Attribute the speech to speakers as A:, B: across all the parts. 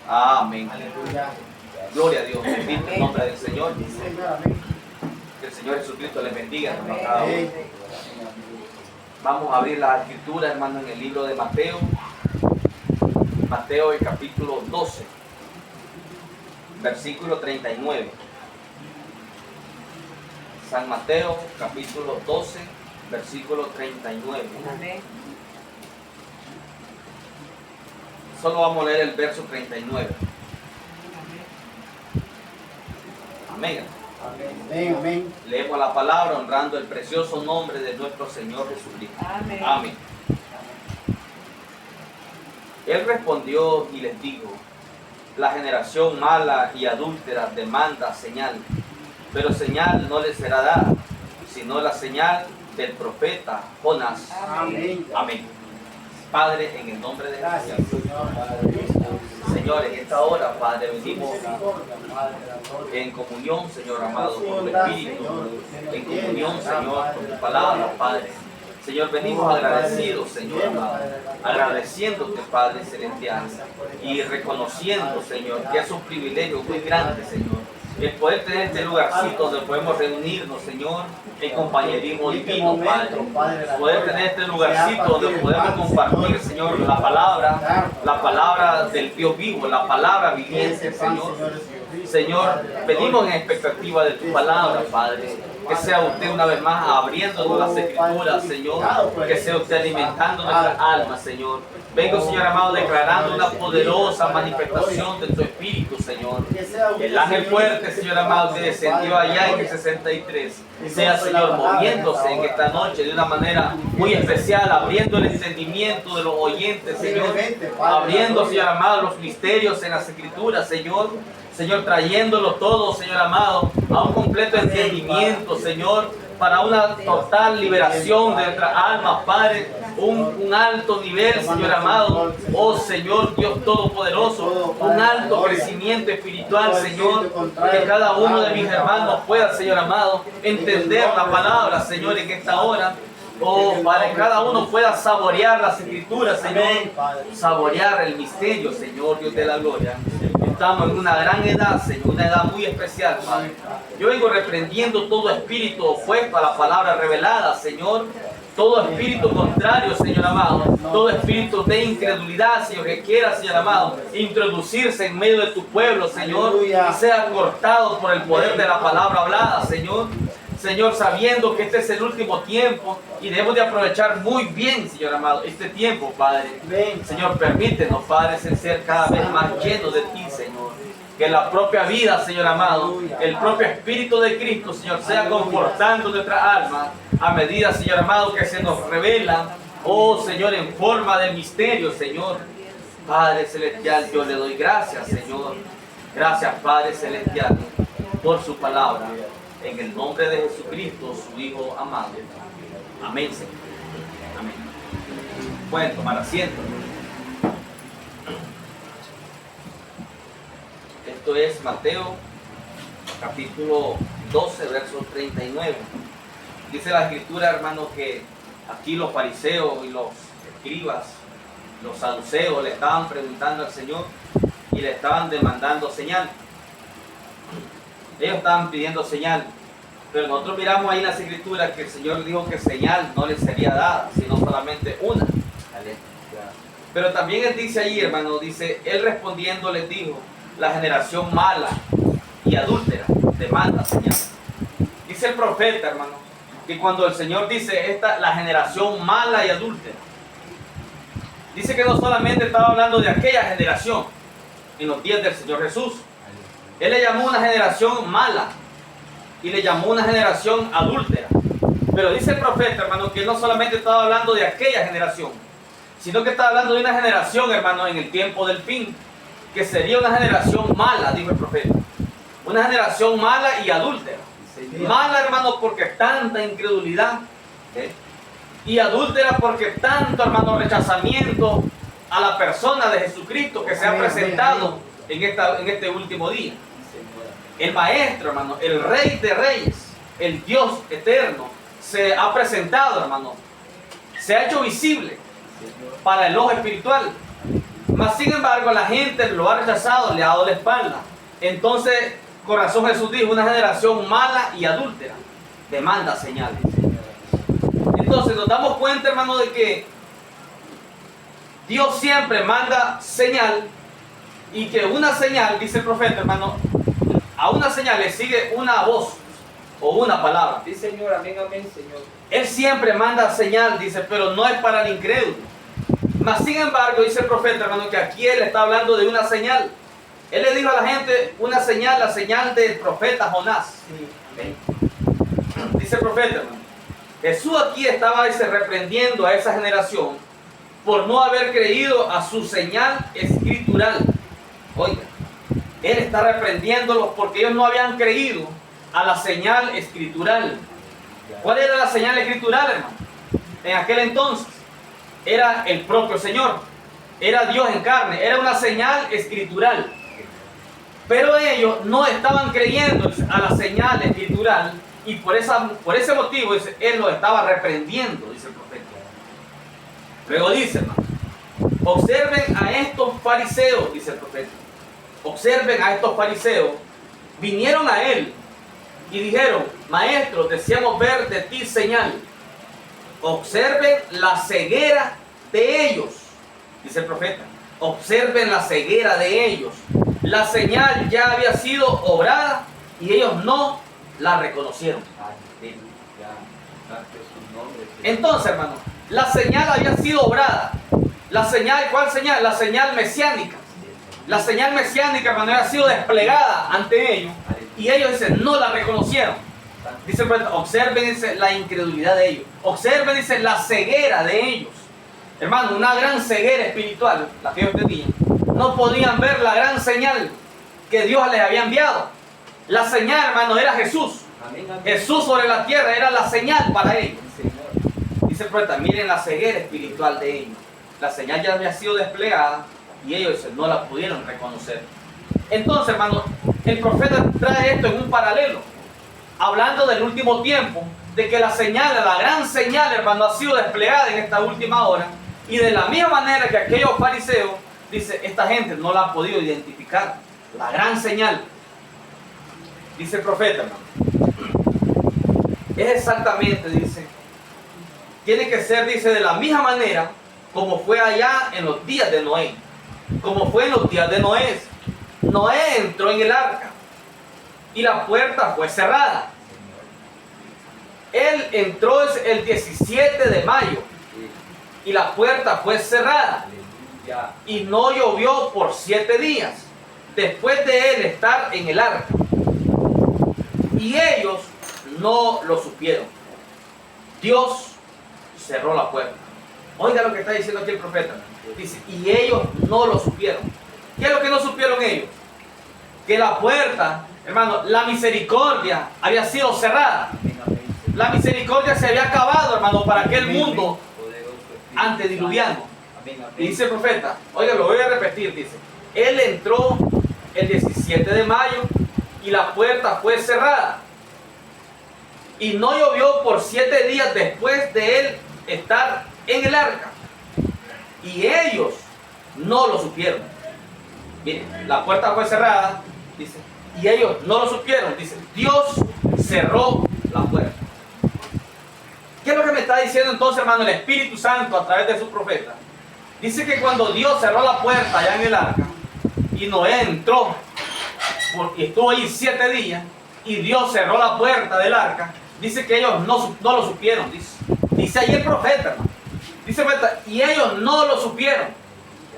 A: Amén.
B: Aleluya.
A: Gloria a Dios. Bendito el nombre del Señor.
B: Sí, Señor, amén.
A: Que el Señor Jesucristo les bendiga, hermano, a cada uno.
B: Amén.
A: Vamos a abrir la escritura, hermano, en el libro de Mateo. Mateo, el capítulo 12, versículo 39. San Mateo, capítulo 12, versículo 39.
C: Amén.
A: Solo vamos a leer el verso 39. Amén.
B: Amén, amén.
A: Leemos la palabra honrando el precioso nombre de nuestro Señor Jesucristo.
C: Amén.
A: Amén. Él respondió y les dijo: la generación mala y adúltera demanda señal, pero señal no les será dada, sino la señal del profeta Jonás.
B: Amén.
A: Amén. Padre, en el nombre de
B: Gracias,
A: Jesús.
B: Señor.
A: Señor, en esta hora, Padre, venimos
B: Misericordia, Padre, la gloria.
A: en comunión, Señor amado, con tu Espíritu, en comunión, Señor, con tu palabra, Padre. Señor, venimos agradecidos, Señor amado, agradeciéndote, Padre celestial, y reconociendo, Señor, que es un privilegio muy grande, Señor, el poder tener este lugarcito donde podemos reunirnos, Señor, en compañerismo divino, Padre. Poder tener este lugarcito donde podemos compartir, Señor, la palabra del Dios vivo, la palabra viviente, Señor. Señor, venimos en expectativa de tu palabra, Padre. Que sea usted una vez más abriéndonos las escrituras, Señor. Que sea usted alimentando nuestra alma, Señor. Vengo, Señor amado, declarando una poderosa manifestación de tu Espíritu, Señor. El ángel fuerte, Señor amado, que descendió allá en el 63, sea, Señor, moviéndose en esta noche de una manera muy especial, abriendo el entendimiento de los oyentes, Señor. Abriendo, Señor amado, los misterios en las escrituras, Señor. Señor, trayéndolo todo, Señor amado, a un completo entendimiento, Señor, para una total liberación de nuestra alma, Padre, un alto nivel, Señor amado, oh Señor Dios Todopoderoso, un alto crecimiento espiritual, Señor, que cada uno de mis hermanos pueda, Señor amado, entender la palabra, Señor, en esta hora. Oh, Padre, cada uno pueda saborear las escrituras, Señor, saborear el misterio, Señor, Dios de la gloria. Estamos en una gran edad, Señor, una edad muy especial, Padre. Yo vengo reprendiendo todo espíritu opuesto a la palabra revelada, Señor. Todo espíritu contrario, Señor amado. Todo espíritu de incredulidad, Señor, que quiera, Señor amado, introducirse en medio de tu pueblo, Señor, y sea cortado por el poder de la palabra hablada, Señor. Señor, sabiendo que este es el último tiempo y debemos de aprovechar muy bien, Señor amado, este tiempo, Padre. Señor, permítenos, Padre, ser cada vez más llenos de ti, Señor. Que la propia vida, Señor amado, el propio Espíritu de Cristo, Señor, sea confortando nuestra alma a medida, Señor amado, que se nos revela, oh Señor, en forma de misterio, Señor. Padre celestial, yo le doy gracias, Señor. Gracias, Padre celestial, por su palabra. En el nombre de Jesucristo, su Hijo amado. Amén, Señor. Amén. Pueden tomar asiento. Esto es Mateo, capítulo 12, verso 39. Dice la Escritura, hermano, que aquí los fariseos y los escribas, los saduceos, le estaban preguntando al Señor y le estaban demandando señal. Ellos estaban pidiendo señal, pero nosotros miramos ahí en las escrituras que el Señor dijo que señal no les sería dada, sino solamente una. Pero también Él dice ahí, hermano, dice, Él respondiendo les dijo, la generación mala y adúltera demanda señal. Dice el profeta, hermano, que cuando el Señor dice la generación mala y adúltera, dice que no solamente estaba hablando de aquella generación en los días del Señor Jesús. Él le llamó una generación mala y le llamó una generación adúltera. Pero dice el profeta, hermano, que él no solamente estaba hablando de aquella generación, sino que estaba hablando de una generación, hermano, en el tiempo del fin, que sería una generación mala, dijo el profeta. Una generación mala y adúltera. Mala, hermano, porque tanta incredulidad. Y adúltera porque tanto, hermano, rechazamiento a la persona de Jesucristo que se ha presentado en este último día. El Maestro, hermano, el Rey de Reyes, el Dios eterno, se ha presentado, hermano. Se ha hecho visible para el ojo espiritual. Mas sin embargo la gente lo ha rechazado, le ha dado la espalda. Entonces, con razón Jesús dijo, una generación mala y adúltera demanda señales. Entonces nos damos cuenta, hermano, de que Dios siempre manda señal, y que una señal, dice el profeta, hermano, a una señal le sigue una voz o una palabra.
C: Sí, Señor, amén, amén, Señor.
A: Él siempre manda señal, dice, pero no es para el incrédulo. Mas sin embargo, dice el profeta, hermano, que aquí él está hablando de una señal. Él le dijo a la gente una señal, la señal del profeta Jonás.
C: Sí, amén.
A: Dice el profeta, hermano, Jesús aquí estaba, dice, reprendiendo a esa generación por no haber creído a su señal escritural. Oiga, él está reprendiéndolos porque ellos no habían creído a la señal escritural. ¿Cuál era la señal escritural, hermano? En aquel entonces era el propio Señor, era Dios en carne, era una señal escritural. Pero ellos no estaban creyendo a la señal escritural, y por ese motivo, dice, él lo estaba reprendiendo, dice el profeta. Luego dice, hermano, observen a estos fariseos, dice el profeta. Observen a estos fariseos. Vinieron a él y dijeron, maestro, deseamos ver de ti señal. Observen la ceguera de ellos, dice el profeta. Observen la ceguera de ellos. La señal ya había sido obrada y ellos no la reconocieron. Entonces, hermano, la señal había sido obrada. La señal, ¿cuál señal? La señal mesiánica. La señal mesiánica, hermano, había sido desplegada ante ellos y ellos, dicen, no la reconocieron. Dice el profeta, observen, dice, la incredulidad de ellos. Observen, dice, la ceguera de ellos. Hermano, una gran ceguera espiritual, la que ellos tenían. No podían ver la gran señal que Dios les había enviado. La señal, hermano, era Jesús.
C: Amén, amén.
A: Jesús sobre la tierra era la señal para ellos.
C: Sí, Señor.
A: Dice el profeta, miren la ceguera espiritual de ellos. La señal ya había sido desplegada y ellos no la pudieron reconocer. Entonces, hermano, el profeta trae esto en un paralelo, hablando del último tiempo, de que la señal, la gran señal, hermano, ha sido desplegada en esta última hora, y de la misma manera que aquellos fariseos, dice, esta gente no la ha podido identificar, la gran señal. Dice el profeta, hermano, es exactamente, dice, tiene que ser, dice, de la misma manera como fue allá en los días de Noé. Como fue en los días de Noé. Noé entró en el arca y la puerta fue cerrada. Él entró el 17 de mayo y la puerta fue cerrada.
C: Aleluya.
A: Y no llovió por 7 días después de él estar en el arca. Y ellos no lo supieron. Dios cerró la puerta. Oiga lo que está diciendo aquí el profeta. Dice, y ellos no lo supieron. ¿Qué es lo que no supieron ellos? Que la puerta, hermano, la misericordia había sido cerrada.
C: Amén, amén.
A: La misericordia se había acabado, hermano, para aquel
C: Amén,
A: mundo
C: poderoso Espíritu
A: antediluviano.
C: Amén, amén.
A: Y dice el profeta, oiga, lo voy a repetir, dice, él entró el 17 de mayo y la puerta fue cerrada. Y no llovió por 7 días después de él estar en el arca. Y ellos no lo supieron. Miren, la puerta fue cerrada, dice, y ellos no lo supieron. Dice, Dios cerró la puerta. ¿Qué es lo que me está diciendo entonces, hermano, el Espíritu Santo a través de su profeta? Dice que cuando Dios cerró la puerta allá en el arca y Noé entró y estuvo ahí 7 días y Dios cerró la puerta del arca, dice que ellos no lo supieron. Dice ahí el profeta, hermano. Dice el profeta, y ellos no lo supieron.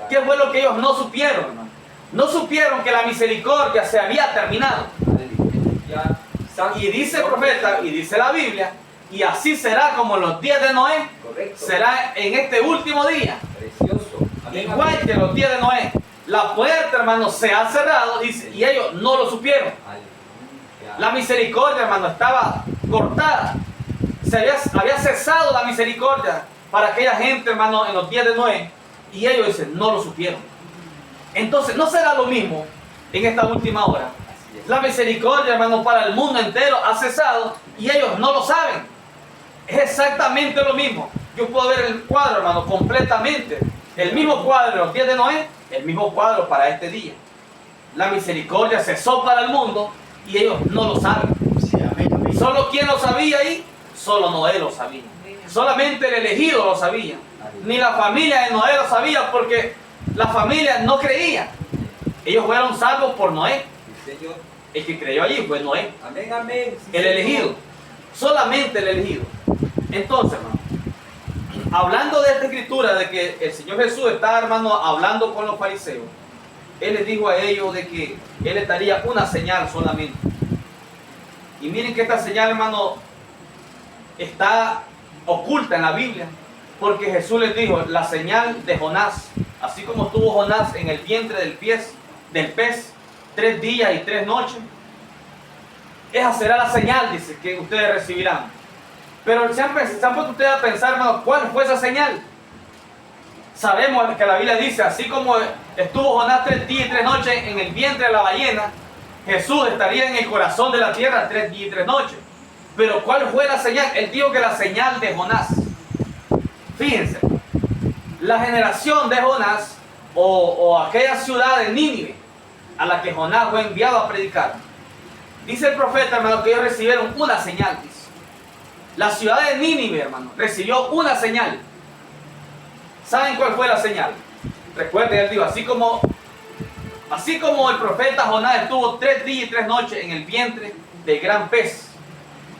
A: ¿Qué fue lo que ellos no supieron, hermano? No supieron que la misericordia se había terminado.
C: Aleluya. Santo
A: Y dice el
C: Señor.
A: profeta, y dice la Biblia, y así será como en los días de Noé,
C: Correcto.
A: será en este último día,
C: Precioso. Amén,
A: igual
C: amén.
A: que los días de Noé. La puerta, hermano, se ha cerrado, dice, y ellos no lo supieron.
C: Aleluya.
A: La misericordia, hermano, estaba cortada. Había cesado la misericordia para aquella gente, hermano, en los días de Noé, y ellos, dicen, no lo supieron. Entonces, ¿no será lo mismo en esta última hora?
C: Así es.
A: La misericordia, hermano, para el mundo entero ha cesado y ellos no lo saben. Es exactamente lo mismo. Yo puedo ver el cuadro, hermano, completamente. El mismo cuadro de los días de Noé el mismo cuadro para este día. La misericordia cesó para el mundo y ellos no lo saben.
B: Sí, amén, amén.
A: Solo quien lo sabía ahí, solo Noé lo sabía. Solamente el elegido lo sabía. Ni la familia de Noé lo sabía porque la familia no creía. Ellos fueron salvos por Noé.
C: Sí, Señor.
A: El que creyó allí fue Noé,
C: Amén, amén. Sí,
A: el
C: Señor.
A: elegido. Solamente el elegido. Entonces, hermano, hablando de esta escritura, de que el Señor Jesús está, hermano, hablando con los fariseos, Él les dijo a ellos de que Él les daría una señal solamente. Y miren que esta señal, hermano, está oculta en la Biblia, porque Jesús les dijo, la señal de Jonás, así como estuvo Jonás en el vientre del pez 3 días y 3 noches, esa será la señal, dice, que ustedes recibirán. Pero ¿se han puesto ustedes a pensar, hermano, cuál fue esa señal? Sabemos que la Biblia dice, así como estuvo Jonás 3 días y 3 noches en el vientre de la ballena, Jesús estaría en el corazón de la tierra 3 días y 3 noches. Pero ¿cuál fue la señal? Él dijo que la señal de Jonás. Fíjense, la generación de Jonás o aquella ciudad de Nínive a la que Jonás fue enviado a predicar. Dice el profeta, hermano, que ellos recibieron una señal. Dice. La ciudad de Nínive, hermano, recibió una señal. ¿Saben cuál fue la señal? Recuerden, él dijo, así como el profeta Jonás estuvo 3 días y 3 noches en el vientre del gran pez.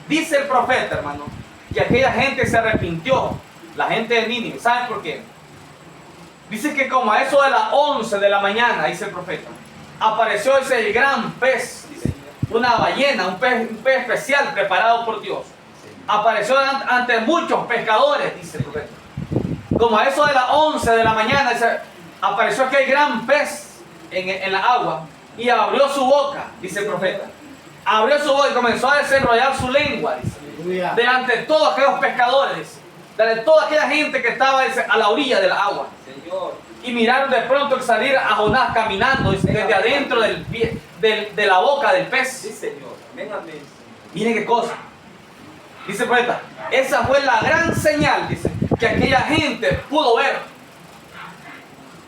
A: Dice el profeta, hermano, que aquella gente se arrepintió, la gente de Nínive. ¿Saben por qué? Dice que como a eso de las 11 de la mañana, dice el profeta, apareció ese gran pez, dice, una ballena, un pez especial preparado por Dios. Apareció ante muchos pescadores, dice el profeta. Como a eso de las 11 de la mañana, dice, apareció aquel gran pez en la agua y abrió su boca, dice el profeta. Abrió su boca y comenzó a desenrollar su lengua, dice,
B: Aleluya.
A: delante de todos aquellos pescadores, dice, delante de toda aquella gente que estaba, dice, a la orilla del agua.
C: Señor.
A: Y miraron de pronto salir a Jonás caminando, dice, desde adentro de la boca del pez.
C: Sí, Señor. Amén, amén.
A: Miren qué cosa. Dice el profeta, esa fue la gran señal, dice, que aquella gente pudo ver.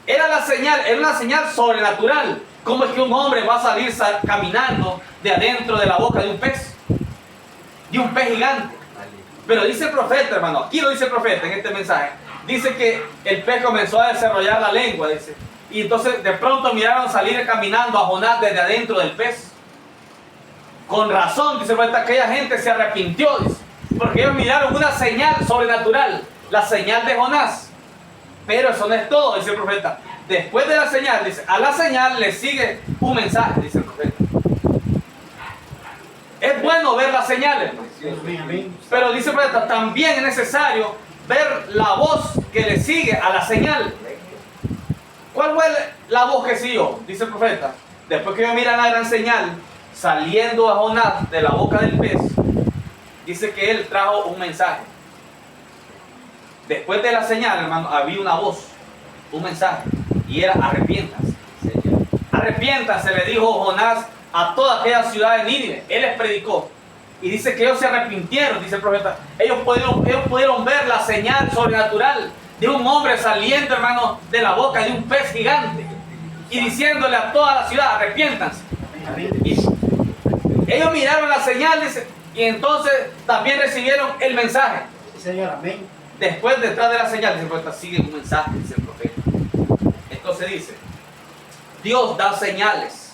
A: Era una señal sobrenatural. ¿Cómo es que un hombre va a salir caminando de adentro de la boca de un pez? De un pez gigante. Pero dice el profeta, hermano, aquí lo dice el profeta en este mensaje. Dice que el pez comenzó a desarrollar la lengua, dice. Y entonces de pronto miraron salir caminando a Jonás desde adentro del pez. Con razón, dice el profeta, aquella gente se arrepintió, dice, porque ellos miraron una señal sobrenatural, la señal de Jonás. Pero eso no es todo, dice el profeta. Después de la señal, dice, a la señal le sigue un mensaje, dice el profeta. Es bueno ver las señales,
B: Amén, amén.
A: pero dice el profeta, también es necesario ver la voz que le sigue a la señal. ¿Cuál fue la voz que siguió? Dice el profeta. Después que ellos miran la gran señal, saliendo a Jonás de la boca del pez, dice que él trajo un mensaje. Después de la señal, hermano, había una voz, un mensaje, y era arrepiéntanse. Arrepiéntanse, le dijo Jonás a toda aquella ciudad de Nínive. Él les predicó. Y dice que ellos se arrepintieron, dice el profeta. Ellos pudieron ver la señal sobrenatural de un hombre saliendo, hermano, de la boca de un pez gigante. Y diciéndole a toda la ciudad, arrepiéntanse. Y ellos miraron la señal, dice, y entonces también recibieron el mensaje.
B: Sí, Señor, amén.
A: Después, detrás de la señal, dice el profeta, sigue un mensaje, dice el profeta. Entonces dice, Dios da señales.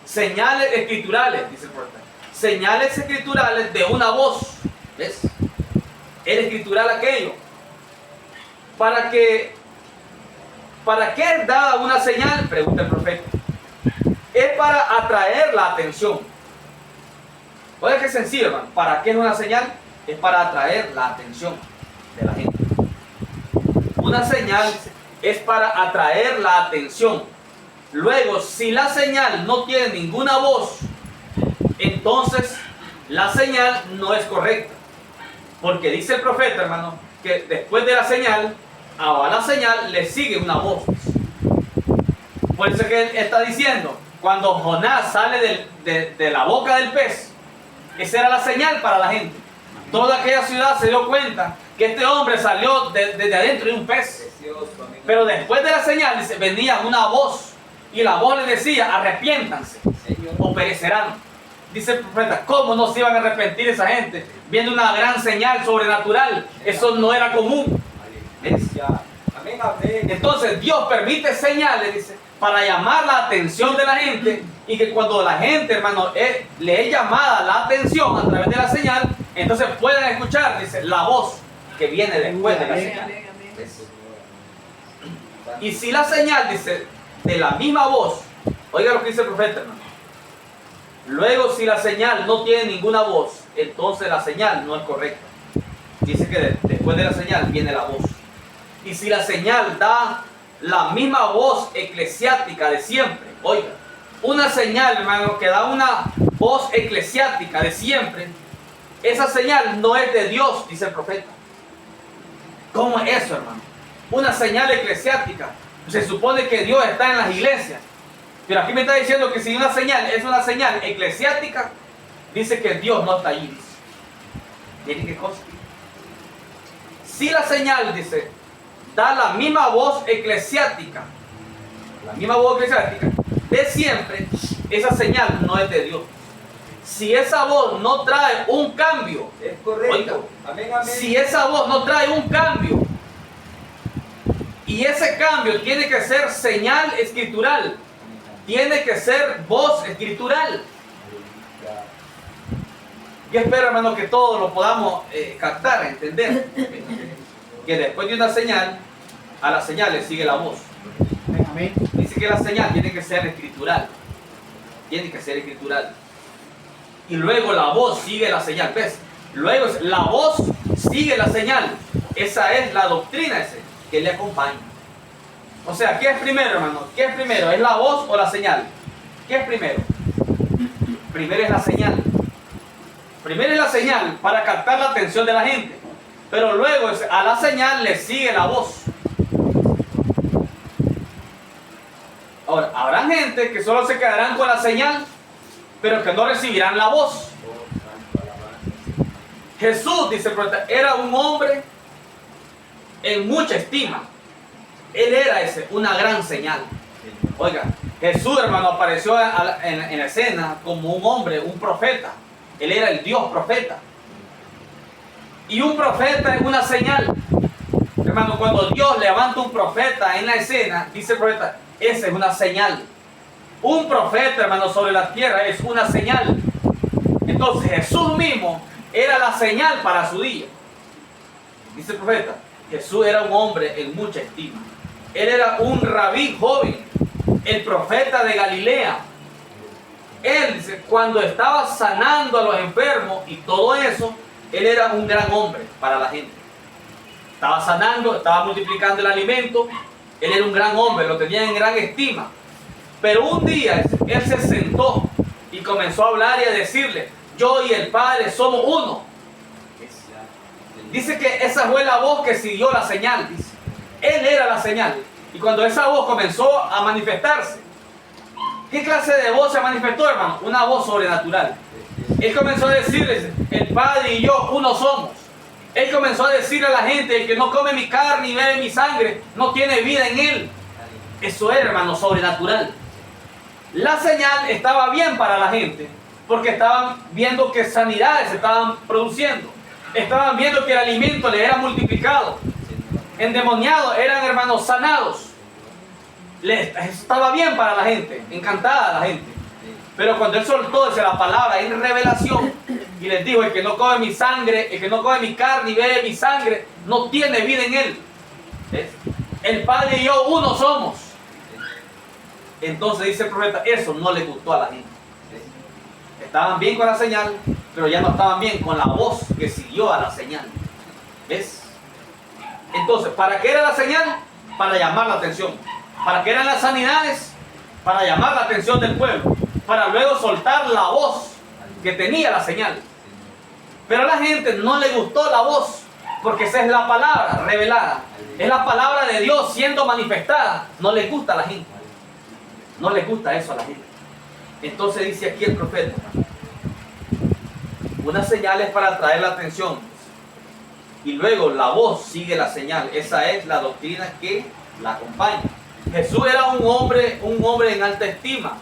A: Señales escriturales, dice el profeta. Señales escriturales de una voz. ¿Ves? El escritural aquello. ¿Para qué es dada una señal? Pregunta el profeta. Es para atraer la atención. Oye, qué sencillo, hermano. ¿Para qué es una señal? Es para atraer la atención de la gente. Una señal es para atraer la atención. Luego, si la señal no tiene ninguna voz, entonces la señal no es correcta. Porque dice el profeta, hermano, que después de la señal, a la señal le sigue una voz. Por eso que él está diciendo, cuando Jonás sale de la boca del pez, esa era la señal para la gente. Toda aquella ciudad se dio cuenta que este hombre salió desde adentro de un pez.
C: Precioso, amén.
A: Pero después de la señal, dice, venía una voz. Y la voz le decía, arrepiéntanse
C: Señor.
A: o perecerán. Dice el profeta, ¿cómo no se iban a arrepentir esa gente? Viendo una gran señal sobrenatural. Eso no era común. ¿Ves?
C: Ya. Amén, amén.
A: Entonces Dios permite señales, dice, para llamar la atención de la gente. Y que cuando la gente, hermano, le es llamada la atención a través de la señal, entonces pueden escuchar, dice, la voz que viene después de la señal. ¿Ves? Y si la señal, dice, de la misma voz, oiga lo que dice el profeta, hermano. Luego, si la señal no tiene ninguna voz, entonces la señal no es correcta. Dice que después de la señal viene la voz. Y si la señal da la misma voz eclesiástica de siempre, oiga, una señal, hermano, que da una voz eclesiástica de siempre, esa señal no es de Dios, dice el profeta. ¿Cómo es eso, hermano? Una señal eclesiástica. Se supone que Dios está en las iglesias. Pero aquí me está diciendo que si una señal es una señal eclesiástica, dice que Dios no está allí. Dice. ¿Miren qué cosa? Si la señal, dice, da la misma voz eclesiástica, de siempre, esa señal no es de Dios. Si esa voz no trae un cambio,
C: Es correcto.
A: oiga,
C: Amén, amén.
A: si esa voz no trae un cambio, y ese cambio tiene que ser señal escritural, tiene que ser voz escritural. Yo espero, hermano, que todos lo podamos captar, entender. Que después de una señal, a la señal le sigue la voz.
B: Amén, amén.
A: Dice que la señal tiene que ser escritural. Tiene que ser escritural. Y luego la voz sigue la señal. ¿Ves? Luego la voz sigue la señal. Esa es la doctrina que le acompaña. O sea, ¿qué es primero, hermano? ¿Qué es primero? ¿Es la voz o la señal? ¿Qué es primero? Primero es la señal. Primero es la señal para captar la atención de la gente. Pero luego a la señal le sigue la voz. Ahora, habrá gente que solo se quedarán con la señal, pero que no recibirán la voz. Jesús, dice el profeta, era un hombre en mucha estima. Él era una gran señal. Oiga, Jesús, hermano, apareció en la escena como un hombre, un profeta. Él era el Dios profeta. Y un profeta es una señal. Hermano, cuando Dios levanta un profeta en la escena, dice el profeta, esa es una señal. Un profeta, hermano, sobre la tierra es una señal. Entonces Jesús mismo era la señal para su día. Dice el profeta, Jesús era un hombre en mucha estima. Él era un rabí joven, el profeta de Galilea. Él, dice, cuando estaba sanando a los enfermos y todo eso, él era un gran hombre para la gente. Estaba sanando, estaba multiplicando el alimento. Él era un gran hombre, lo tenía en gran estima. Pero un día él se sentó y comenzó a hablar y a decirle, yo y el Padre somos uno. Dice que esa fue la voz que siguió la señal, dice. Él era la señal. Y cuando esa voz comenzó a manifestarse, ¿qué clase de voz se manifestó, hermano? Una voz sobrenatural. Él comenzó a decirles, el Padre y yo uno somos. Él comenzó a decirle a la gente, el que no come mi carne y bebe mi sangre, no tiene vida en él. Eso era, hermano, sobrenatural. La señal estaba bien para la gente, porque estaban viendo que sanidades se estaban produciendo. Estaban viendo que el alimento les era multiplicado. Endemoniados eran, hermanos, sanados. Estaba bien para la gente, encantada la gente. Pero cuando él soltó la palabra en revelación y les dijo, el que no come mi sangre, el que no come mi carne y bebe mi sangre, no tiene vida en él. ¿Ves? El Padre y yo uno somos. Entonces dice el profeta, eso no le gustó a la gente. Estaban bien con la señal, pero ya no estaban bien con la voz que siguió a la señal. ¿Ves? Entonces, ¿para qué era la señal? Para llamar la atención. ¿Para qué eran las sanidades? Para llamar la atención del pueblo. Para luego soltar la voz que tenía la señal. Pero a la gente no le gustó la voz, porque esa es la palabra revelada. Es la palabra de Dios siendo manifestada. No le gusta a la gente. No le gusta eso a la gente. Entonces dice aquí el profeta, una señal es para atraer la atención. y luego la voz sigue la señal. Esa es la doctrina que la acompaña. Jesús era un hombre en alta estima.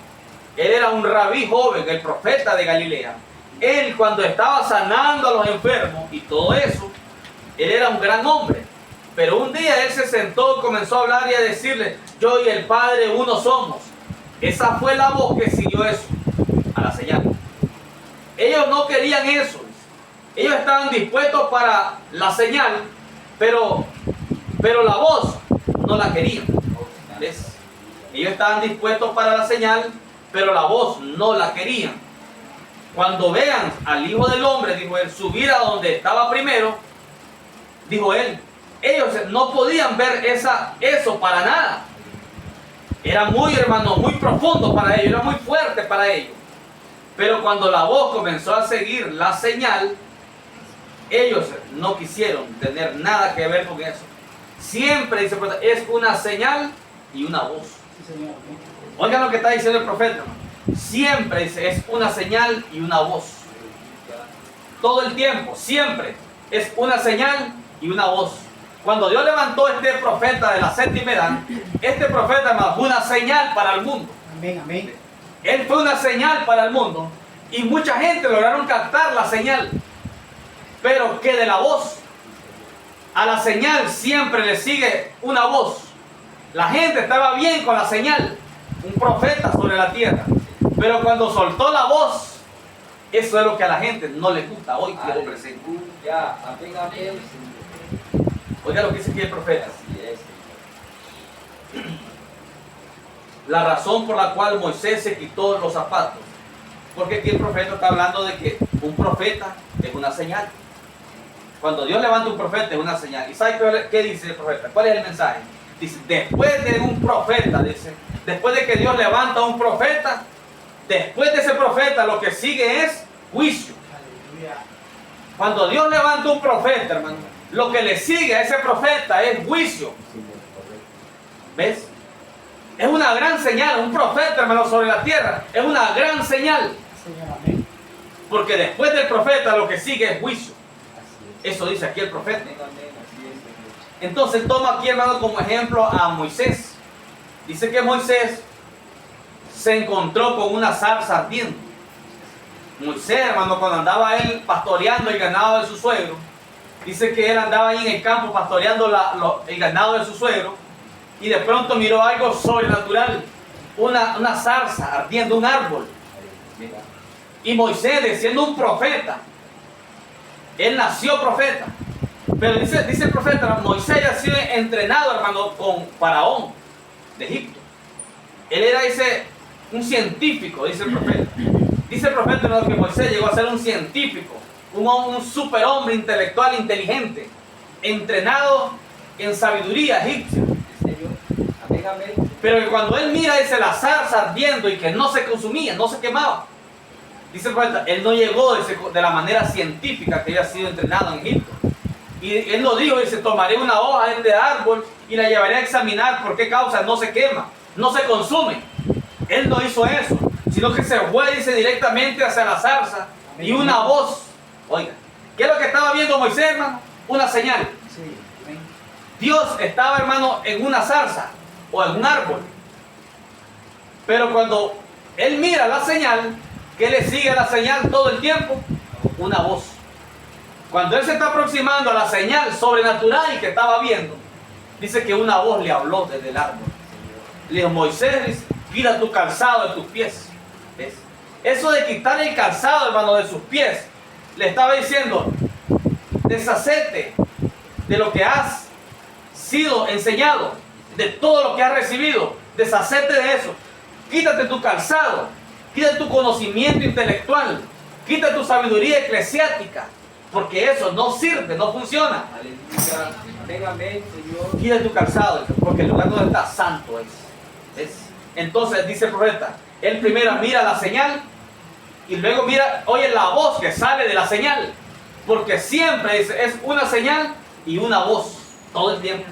A: Él era un rabí joven, el profeta de Galilea. Él, cuando estaba sanando a los enfermos y todo eso, él era un gran hombre. Pero un día él se sentó y comenzó a hablar y a decirle: yo y el Padre uno somos. Esa fue la voz que siguió eso, a la señal. Ellos no querían eso. Ellos estaban dispuestos para la señal, pero la voz no la querían. ¿Ves? Ellos estaban dispuestos para la señal, pero la voz no la querían. Cuando vean al Hijo del Hombre, dijo él, subir a donde estaba primero, dijo él, ellos no podían ver eso para nada. Era muy, hermano, muy profundo para ellos, era muy fuerte para ellos. Pero cuando la voz comenzó a seguir la señal, ellos no quisieron tener nada que ver con eso. Siempre, dice el profeta, es una señal y una voz.
B: Sí, Señor. Amén.
A: Oigan lo que está diciendo el profeta, hermano. Siempre es una señal y una voz. Todo el tiempo, siempre es una señal y una voz. Cuando Dios levantó este profeta de la séptima edad, este profeta, hermano, fue una señal para el mundo.
B: Amén, amén.
A: Él fue una señal para el mundo y mucha gente lograron captar la señal. Pero que de la voz a la señal siempre le sigue una voz. La gente estaba bien con la señal, un profeta sobre la tierra. Pero cuando soltó la voz, eso es lo que a la gente no le gusta. Hoy quiero presentar.
C: Ya, amén, amén, Señor.
A: Oiga lo que dice aquí el profeta.
C: Así es, Señor.
A: La razón por la cual Moisés se quitó los zapatos. Porque aquí el profeta está hablando de que un profeta es una señal. Cuando Dios levanta un profeta es una señal. ¿Y sabe qué dice el profeta? ¿Cuál es el mensaje? Dice, después de un profeta, dice, después de que Dios levanta un profeta, después de ese profeta lo que sigue es juicio.
B: Aleluya.
A: Cuando Dios levanta un profeta, hermano, lo que le sigue a ese profeta es juicio. ¿Ves? Es una gran señal, un profeta, hermano, sobre la tierra. Es una gran señal.
B: Señor, amén.
A: Porque después del profeta lo que sigue es juicio.
C: Así es.
A: Eso dice aquí el profeta.
C: Amén, amén, así es, Señor.
A: Entonces toma aquí, hermano, como ejemplo a Moisés. Dice que Moisés se encontró con una zarza ardiendo. Moisés, hermano, cuando andaba él pastoreando el ganado de su suegro, dice que él andaba ahí en el campo pastoreando el ganado de su suegro, y de pronto miró algo sobrenatural, una zarza ardiendo, un árbol. Y Moisés, siendo un profeta, él nació profeta, pero dice el profeta, Moisés ha sido entrenado, hermano, con Faraón de Egipto. Él era un científico, dice el profeta. Dice el profeta, hermano, que Moisés llegó a ser un científico, un superhombre intelectual, inteligente, entrenado en sabiduría egipcia.
C: Señor. Amén, amén.
A: Pero que cuando él mira, dice, la zarza ardiendo y que no se consumía, no se quemaba. Dice el profeta, él no llegó de la manera científica que había sido entrenado en Egipto. Y él lo dijo, dice, tomaré una hoja de este árbol y la llevaré a examinar por qué causa no se quema, no se consume. Él no hizo eso, sino que se fue, dice, directamente hacia la zarza y una voz. Oiga, ¿qué es lo que estaba viendo Moisés, hermano? Una señal.
B: Sí, amén.
A: Dios estaba, hermano, en una zarza o en un árbol. Pero cuando él mira la señal, ¿qué le sigue a la señal todo el tiempo? Una voz. Cuando él se está aproximando a la señal sobrenatural que estaba viendo, dice que una voz le habló desde el árbol. Le dijo, Moisés, dice, quita tu calzado de tus pies. ¿Ves? Eso de quitar el calzado, hermano, de sus pies, le estaba diciendo, deshacete de lo que has sido enseñado, de todo lo que has recibido, deshacete de eso. Quítate tu calzado, quita tu conocimiento intelectual, quita tu sabiduría eclesiástica, porque eso no sirve, no funciona.
C: Aleluya. Amén, amén, Señor.
A: Quita tu calzado, porque el lugar donde está santo es. Entonces dice el profeta, él primero mira la señal y luego oye la voz que sale de la señal, porque siempre es una señal y una voz, todo el tiempo.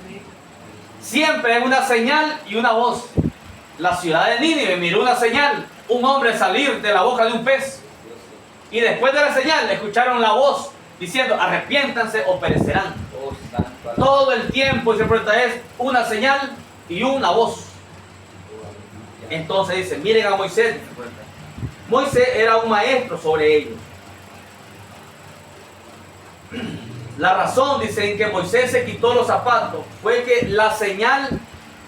A: Siempre es una señal y una voz. La ciudad de Nínive miró una señal, un hombre salir de la boca de un pez. Y después de la señal escucharon la voz diciendo, arrepiéntanse o perecerán.
C: Oh, santo.
A: Todo el tiempo, dice el profeta, es una señal y una voz. Entonces dice, miren a Moisés, dice el profeta. Moisés era un maestro sobre ellos. La razón, dice, en que Moisés se quitó los zapatos fue que la señal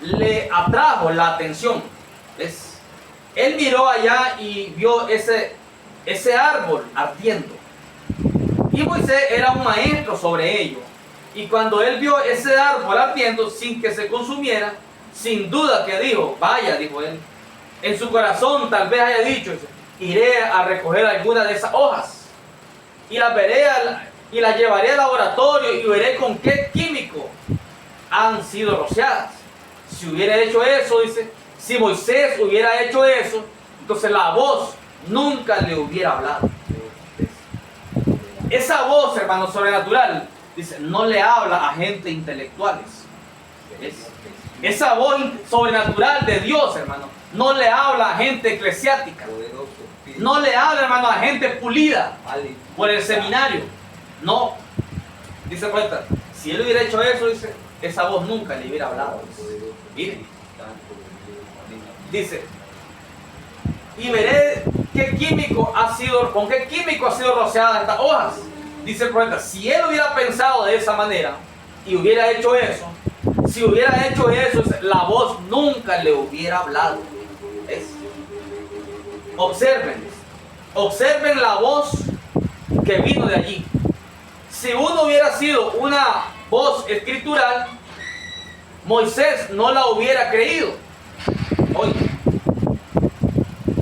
A: le atrajo la atención. ¿Ves? Él miró allá y vio ese árbol ardiendo. Y Moisés era un maestro sobre ello. Y cuando él vio ese árbol ardiendo sin que se consumiera, sin duda que dijo, vaya, dijo él, en su corazón tal vez haya dicho, iré a recoger alguna de esas hojas y las veré y las llevaré al laboratorio y veré con qué químico han sido rociadas. Si hubiera hecho eso, dice, si Moisés hubiera hecho eso, entonces la voz nunca le hubiera hablado. Esa voz, hermano, sobrenatural, dice, no le habla a gente intelectuales. Esa voz sobrenatural de Dios, hermano, no le habla a gente eclesiástica. No le habla, hermano, a gente pulida por el seminario. No. Dice cuenta, si él hubiera hecho eso, dice, esa voz nunca le hubiera hablado. Miren. Dice, y veré qué químico ha sido, con qué químico ha sido rociada estas hojas. Dice el profeta, si él hubiera pensado de esa manera y hubiera hecho eso, si hubiera hecho eso, la voz nunca le hubiera hablado. ¿Ves? Observen la voz que vino de allí. Si uno hubiera sido una voz escritural, Moisés no la hubiera creído. Oye,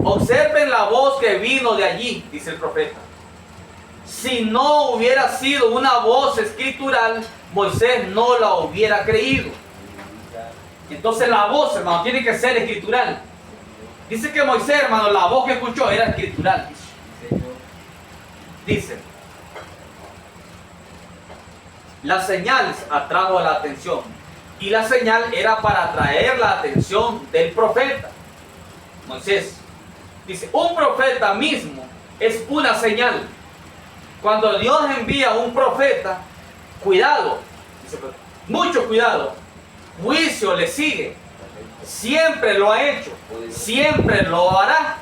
A: observen la voz que vino de allí, dice el profeta. Si no hubiera sido una voz escritural, Moisés no la hubiera creído. Entonces la voz, hermano, tiene que ser escritural. Dice que Moisés, hermano, la voz que escuchó era escritural. Dice, la señal atrajo la atención y la señal era para atraer la atención del profeta. Moisés dice, un profeta mismo es una señal. Cuando Dios envía un profeta, cuidado, dice, mucho cuidado, juicio le sigue. Siempre lo ha hecho, siempre lo hará.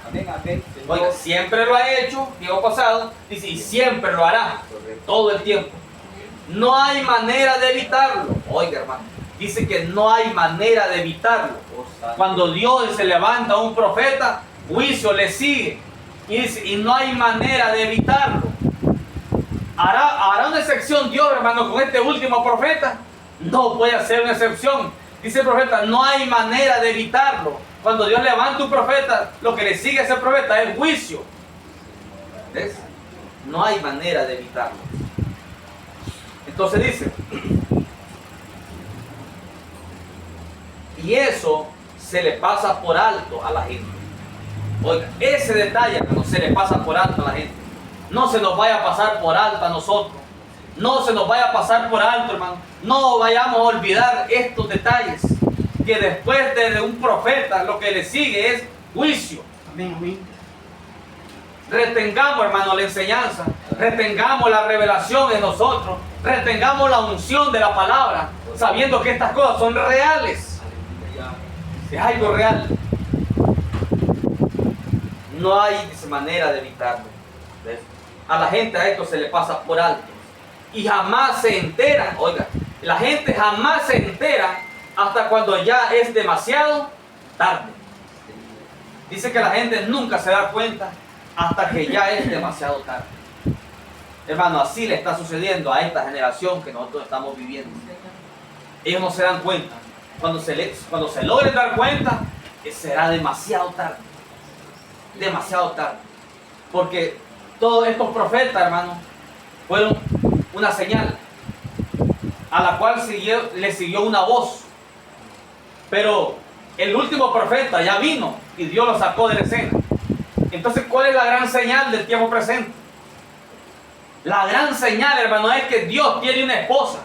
A: Oiga, siempre lo ha hecho, tiempo pasado, dice, y siempre lo hará, todo el tiempo. No hay manera de evitarlo. Oiga, hermano, dice que no hay manera de evitarlo. Cuando Dios se levanta un profeta, juicio le sigue. Y dice, y no hay manera de evitarlo. ¿Hará una excepción Dios, hermano, con este último profeta? No puede hacer una excepción. Dice el profeta, no hay manera de evitarlo. Cuando Dios levanta un profeta, lo que le sigue a ese profeta es juicio. ¿Ves? No hay manera de evitarlo. Entonces dice, y eso se le pasa por alto a la gente. Oiga, ese detalle, hermano, se le pasa por alto a la gente. No se nos vaya a pasar por alto a nosotros. No se nos vaya a pasar por alto, hermano. No vayamos a olvidar estos detalles. Que después de un profeta, lo que le sigue es juicio.
B: Amén, amén.
A: Retengamos, hermano, la enseñanza. Retengamos la revelación de nosotros. Retengamos la unción de la palabra. Sabiendo que estas cosas son reales. Es algo real. No hay manera de evitarlo. ¿Ves? A la gente a esto se le pasa por alto. Y jamás se entera. Oiga, la gente jamás se entera hasta cuando ya es demasiado tarde. Dice que la gente nunca se da cuenta hasta que ya es demasiado tarde. Hermano, así le está sucediendo a esta generación que nosotros estamos viviendo. Ellos no se dan cuenta. Cuando se logren dar cuenta, será demasiado tarde. Demasiado tarde. Porque todos estos profetas, hermano, fueron una señal a la cual le siguió una voz. Pero el último profeta ya vino y Dios lo sacó de la escena. Entonces, ¿cuál es la gran señal del tiempo presente? La gran señal, hermano, es que Dios tiene una esposa.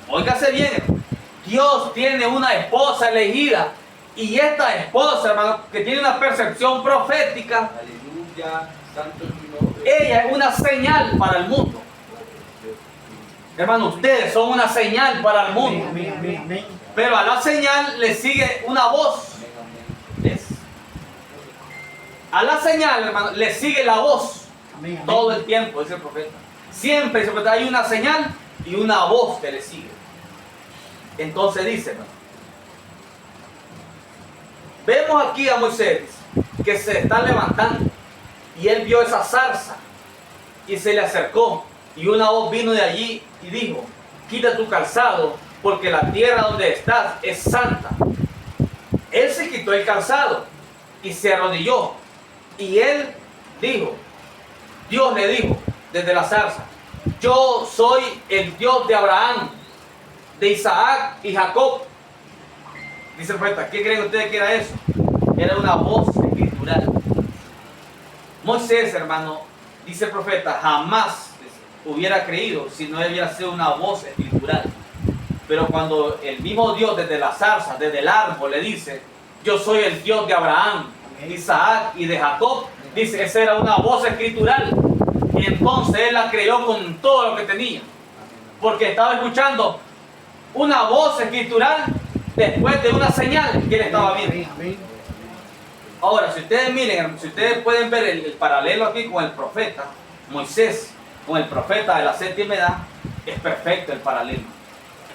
A: Óigase bien, hermano. Dios tiene una esposa elegida. Y esta esposa, hermano, que tiene una percepción profética,
C: Aleluya, santo tu nombre.
A: ella es una señal para el mundo. Hermano, ustedes son una señal para el mundo.
B: Amén, amén, amén.
A: Pero a la señal le sigue una voz.
C: Amén, amén.
A: ¿Ves? A la señal, hermano, le sigue la voz.
B: Amén, amén.
A: Todo el tiempo, dice el profeta. Siempre, dice el profeta, hay una señal y una voz que le sigue. Entonces dice, hermano, vemos aquí a Moisés que se está levantando y él vio esa zarza y se le acercó y una voz vino de allí y dijo: quita tu calzado porque la tierra donde estás es santa. Él se quitó el calzado y se arrodilló y él dijo, Dios le dijo desde la zarza: yo soy el Dios de Abraham, de Isaac y Jacob. Dice el profeta, ¿qué creen ustedes que era eso? Era una voz escritural. Moisés, hermano, dice el profeta, jamás hubiera creído si no hubiera sido una voz escritural. Pero cuando el mismo Dios desde la zarza, desde el árbol, le dice: yo soy el Dios de Abraham, Isaac y de Jacob, dice, esa era una voz escritural. Y entonces él la creyó con todo lo que tenía, porque estaba escuchando una voz escritural después de una señal que él estaba viendo.
B: Amén, amén.
A: Ahora, si ustedes miren, si ustedes pueden ver el paralelo aquí con el profeta Moisés, con el profeta de la séptima edad, es perfecto el paralelo.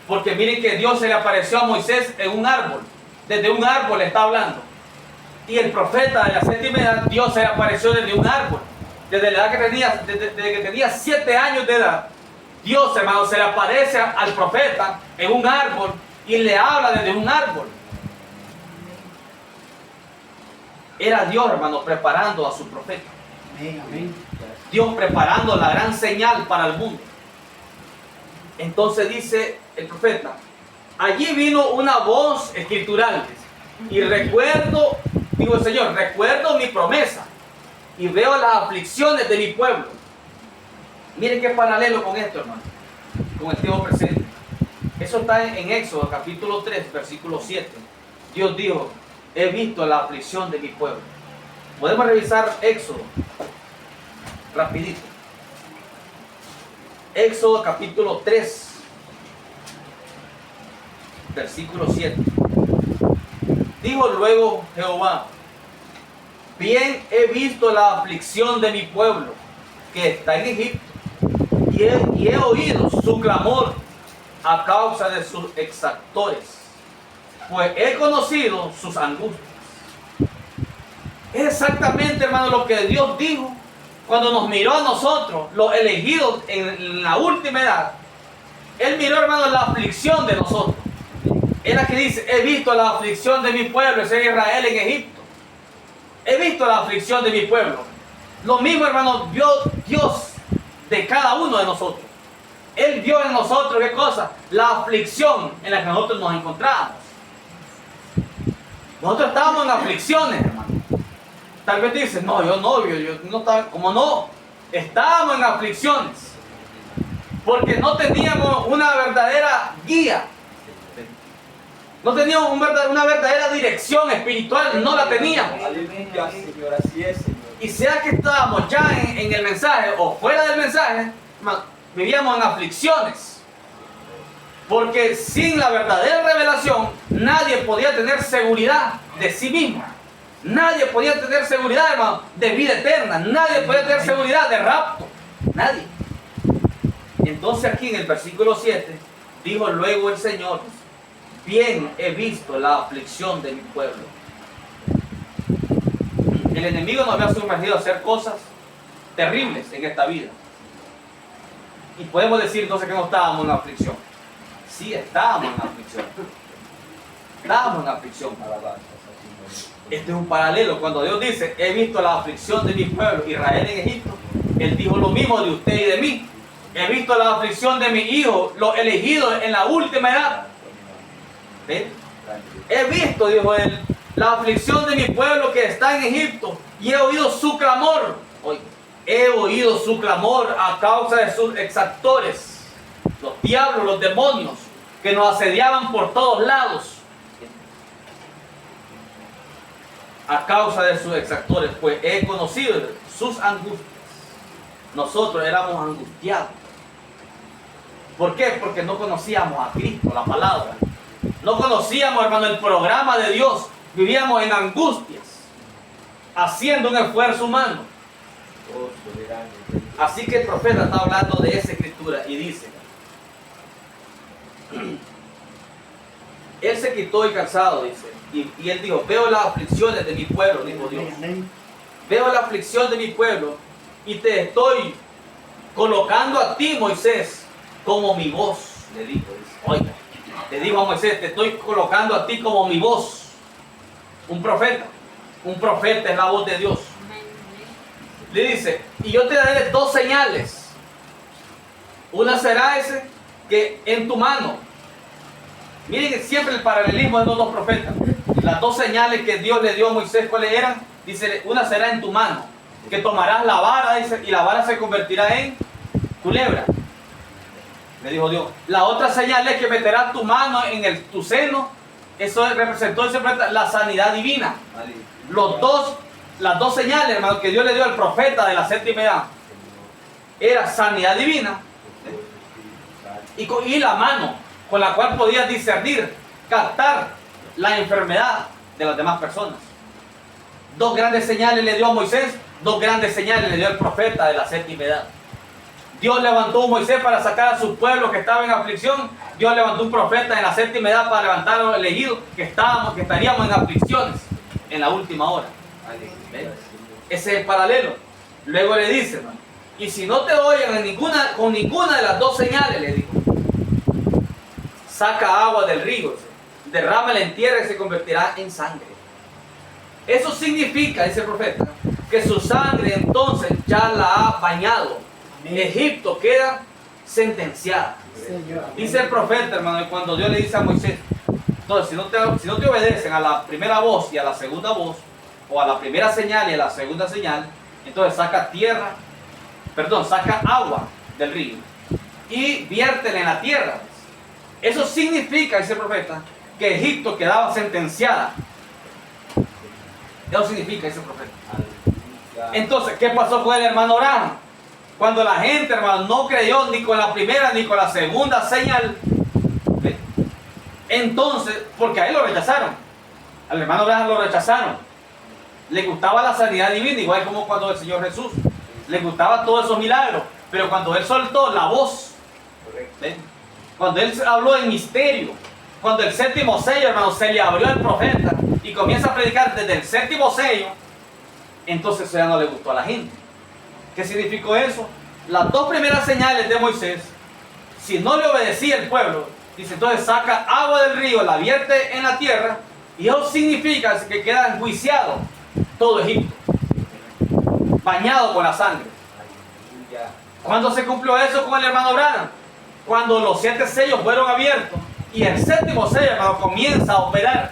A: Porque miren que Dios se le apareció a Moisés en un árbol. Desde un árbol está hablando. Y el profeta de la séptima edad, Dios se le apareció desde un árbol. Desde la edad que tenía, desde que tenía 7 años de edad, Dios, hermano, se le aparece al profeta en un árbol y le habla desde un árbol. Era Dios, hermano, preparando a su profeta.
B: Amén, amén.
A: Dios preparando la gran señal para el mundo. Entonces dice el profeta, allí vino una voz escritural y recuerdo, digo el Señor, recuerdo mi promesa y veo las aflicciones de mi pueblo. Miren qué paralelo con esto, hermano, con el tiempo presente. Eso está en Éxodo capítulo 3, versículo 7. Dios dijo, he visto la aflicción de mi pueblo. Podemos revisar Éxodo rapidito. Éxodo capítulo 3, versículo 7. Dijo luego Jehová, bien he visto la aflicción de mi pueblo que está en Egipto, y he oído su clamor a causa de sus exactores, pues he conocido sus angustias. Es exactamente, hermano, lo que Dios dijo cuando nos miró a nosotros, los elegidos en la última edad. Él miró, hermano, la aflicción de nosotros. Es la que dice, he visto la aflicción de mi pueblo, ese es Israel en Egipto. He visto la aflicción de mi pueblo. Lo mismo, hermano, vio Dios de cada uno de nosotros. Él vio en nosotros, ¿qué cosa? La aflicción en la que nosotros nos encontramos. Nosotros estábamos en aflicciones, hermano. Tal vez dicen, no, yo no estaba, como no, estábamos en aflicciones. Porque no teníamos una verdadera guía. No teníamos una verdadera dirección espiritual, no la teníamos.
C: Aleluya, Señor, así es, Señor.
A: Y sea que estábamos ya en el mensaje o fuera del mensaje, vivíamos en aflicciones. Porque sin la verdadera revelación, nadie podía tener seguridad de sí mismo. Nadie podía tener seguridad, hermano, de vida eterna. Nadie podía tener seguridad de rapto. Nadie. Entonces aquí en el versículo 7, dijo luego el Señor, bien he visto la aflicción de mi pueblo. El enemigo nos había sumergido a hacer cosas terribles en esta vida. Y podemos decir entonces que no estábamos en aflicción. Sí, estábamos en aflicción. Estábamos en aflicción. Este es un paralelo. Cuando Dios dice, he visto la aflicción de mi pueblo, Israel en Egipto, Él dijo lo mismo de usted y de mí. He visto la aflicción de mi hijo, los elegidos en la última edad. ¿Ven? He visto, dijo él, la aflicción de mi pueblo que está en Egipto y he oído su clamor. Oye, he oído su clamor a causa de sus exactores, los diablos, los demonios que nos asediaban por todos lados. A causa de sus exactores, pues he conocido sus angustias. Nosotros éramos angustiados. ¿Por qué? Porque no conocíamos a Cristo, la palabra. No conocíamos, hermano, el programa de Dios. Vivíamos en angustias, haciendo un esfuerzo humano.
C: Oh, soberano.
A: Así que el profeta está hablando de esa escritura y dice: Él se quitó y cansado, dice, y él dijo: veo las aflicciones de mi pueblo, dijo Dios.
B: Amén.
A: Veo la aflicción de mi pueblo y te estoy colocando a ti, Moisés, como mi voz, le dijo. Dice, oiga, le dijo a Moisés: te estoy colocando a ti como mi voz. Un profeta es la voz de Dios. Le dice: y yo te daré dos señales. Una será ese que en tu mano. Miren siempre el paralelismo de los dos profetas. Las dos señales que Dios le dio a Moisés, ¿cuáles eran? Dice: una será en tu mano, que tomarás la vara, dice, y la vara se convertirá en culebra. Le dijo Dios. La otra señal es que meterás tu mano en tu seno. Eso representó la sanidad divina. Las dos señales, hermano, que Dios le dio al profeta de la séptima edad era sanidad divina y la mano con la cual podía discernir, captar la enfermedad de las demás personas. Dos grandes señales le dio a Moisés, dos grandes señales le dio al profeta de la séptima edad. Dios levantó a Moisés para sacar a su pueblo que estaba en aflicción. Dios levantó un profeta en la séptima edad para levantar a los elegidos que estaríamos en aflicciones en la última hora. ¿Ven? Ese es el paralelo. Luego le dice, hermano, y si no te oyen con ninguna de las dos señales, le dijo, saca agua del río, derrámala en tierra y se convertirá en sangre. Eso significa, dice el profeta, que su sangre entonces ya la ha bañado. Egipto queda sentenciada. Dice el profeta, hermano, cuando Dios le dice a Moisés: entonces, si no te obedecen a la primera voz y a la segunda voz, o a la primera señal y a la segunda señal, entonces saca agua del río y viértela en la tierra. Eso significa, dice el profeta, que Egipto quedaba sentenciada. Eso significa, dice el profeta. Entonces, ¿qué pasó con el hermano Abraham? Cuando la gente, hermano, no creyó ni con la primera ni con la segunda señal, ¿sí? Entonces, porque a él lo rechazaron, al hermano Abraham lo rechazaron. Le gustaba la sanidad divina, igual como cuando el Señor Jesús, le gustaba todos esos milagros, pero cuando él soltó la voz, ¿sí? Cuando él habló en misterio, cuando el séptimo sello, hermano, se le abrió al profeta y comienza a predicar desde el séptimo sello, entonces eso ya no le gustó a la gente. ¿Qué significó eso? Las dos primeras señales de Moisés, si no le obedecía el pueblo, dice, entonces saca agua del río, la vierte en la tierra, y eso significa que queda enjuiciado todo Egipto, bañado con la sangre. ¿Cuándo se cumplió eso con el hermano Abraham? Cuando los 7 sellos fueron abiertos y el séptimo sello, hermano, comienza a operar.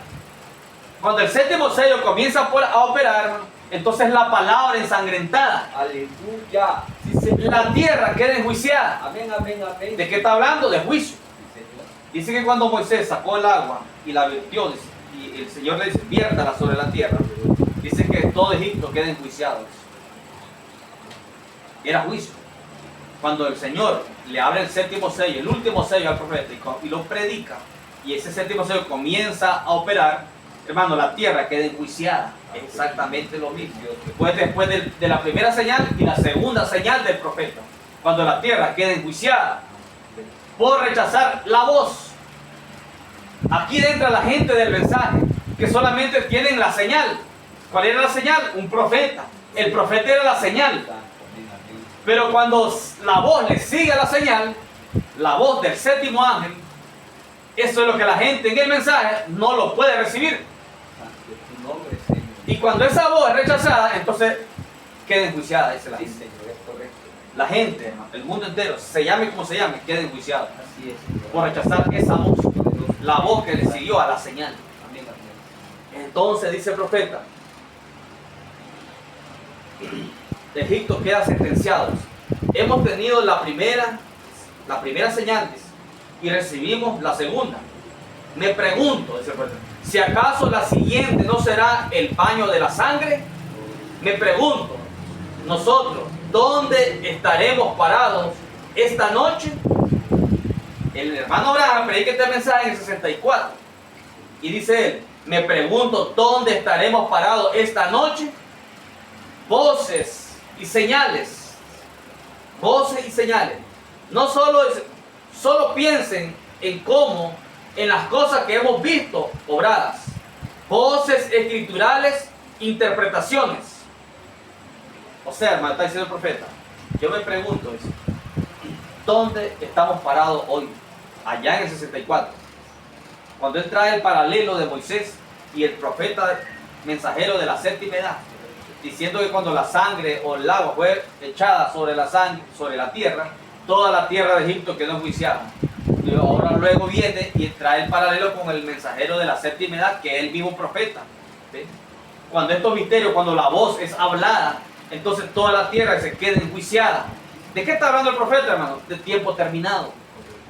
A: Cuando el séptimo sello comienza a operar, hermano, entonces la palabra ensangrentada,
C: Aleluya. Sí, Señor.
A: la tierra queda enjuiciada.
C: Amén, amén, amén.
A: ¿De qué está hablando? De juicio.
C: Sí, Señor.
A: Dice que cuando Moisés sacó el agua y la vertió, dice, y el Señor le dice, viértala sobre la tierra, dice que todo Egipto queda enjuiciado. Era juicio. Cuando el Señor le abre el séptimo sello, el último sello al profeta y lo predica, y ese séptimo sello comienza a operar, hermano, la tierra queda enjuiciada. Es exactamente lo mismo. Después de la primera señal y la segunda señal del profeta, cuando la tierra queda enjuiciada por rechazar la voz. Aquí entra la gente del mensaje, que solamente tienen la señal. ¿Cuál era la señal? Un profeta. El profeta era la señal. Pero cuando la voz le sigue a la señal, la voz del séptimo ángel, eso es lo que la gente en el mensaje no lo puede recibir. Y cuando esa voz es rechazada, entonces queda enjuiciada, dice la gente.
C: Sí, Señor, es correcto.
A: La gente, el mundo entero, se llame como se llame, queda enjuiciado
C: Así es, Señor.
A: por rechazar esa voz, la voz que le siguió a la señal.
C: Amén, amén.
A: Entonces dice el profeta, Egipto queda sentenciado. Hemos tenido la primera señal y recibimos la segunda. Me pregunto, dice el profeta, si acaso la siguiente no será el baño de la sangre. Me pregunto, nosotros, ¿dónde estaremos parados esta noche? El hermano Abraham predica este mensaje en el 64. Y dice él, me pregunto, ¿dónde estaremos parados esta noche? Voces y señales. Voces y señales. No solo piensen en cómo, en las cosas que hemos visto obradas. Voces escriturales, interpretaciones. O sea, hermano, está diciendo el profeta. Yo me pregunto eso. ¿Dónde estamos parados hoy? Allá en el 64. Cuando él trae el paralelo de Moisés y el profeta mensajero de la séptima edad, diciendo que cuando la sangre o el agua fue echada sobre la sangre, sobre la tierra, toda la tierra de Egipto quedó enjuiciada. Y ahora luego viene y trae el paralelo con el mensajero de la séptima edad, que es el mismo profeta. ¿Sí? Cuando estos misterios, cuando la voz es hablada, entonces toda la tierra se queda enjuiciada. ¿De qué está hablando el profeta, hermano? De tiempo terminado.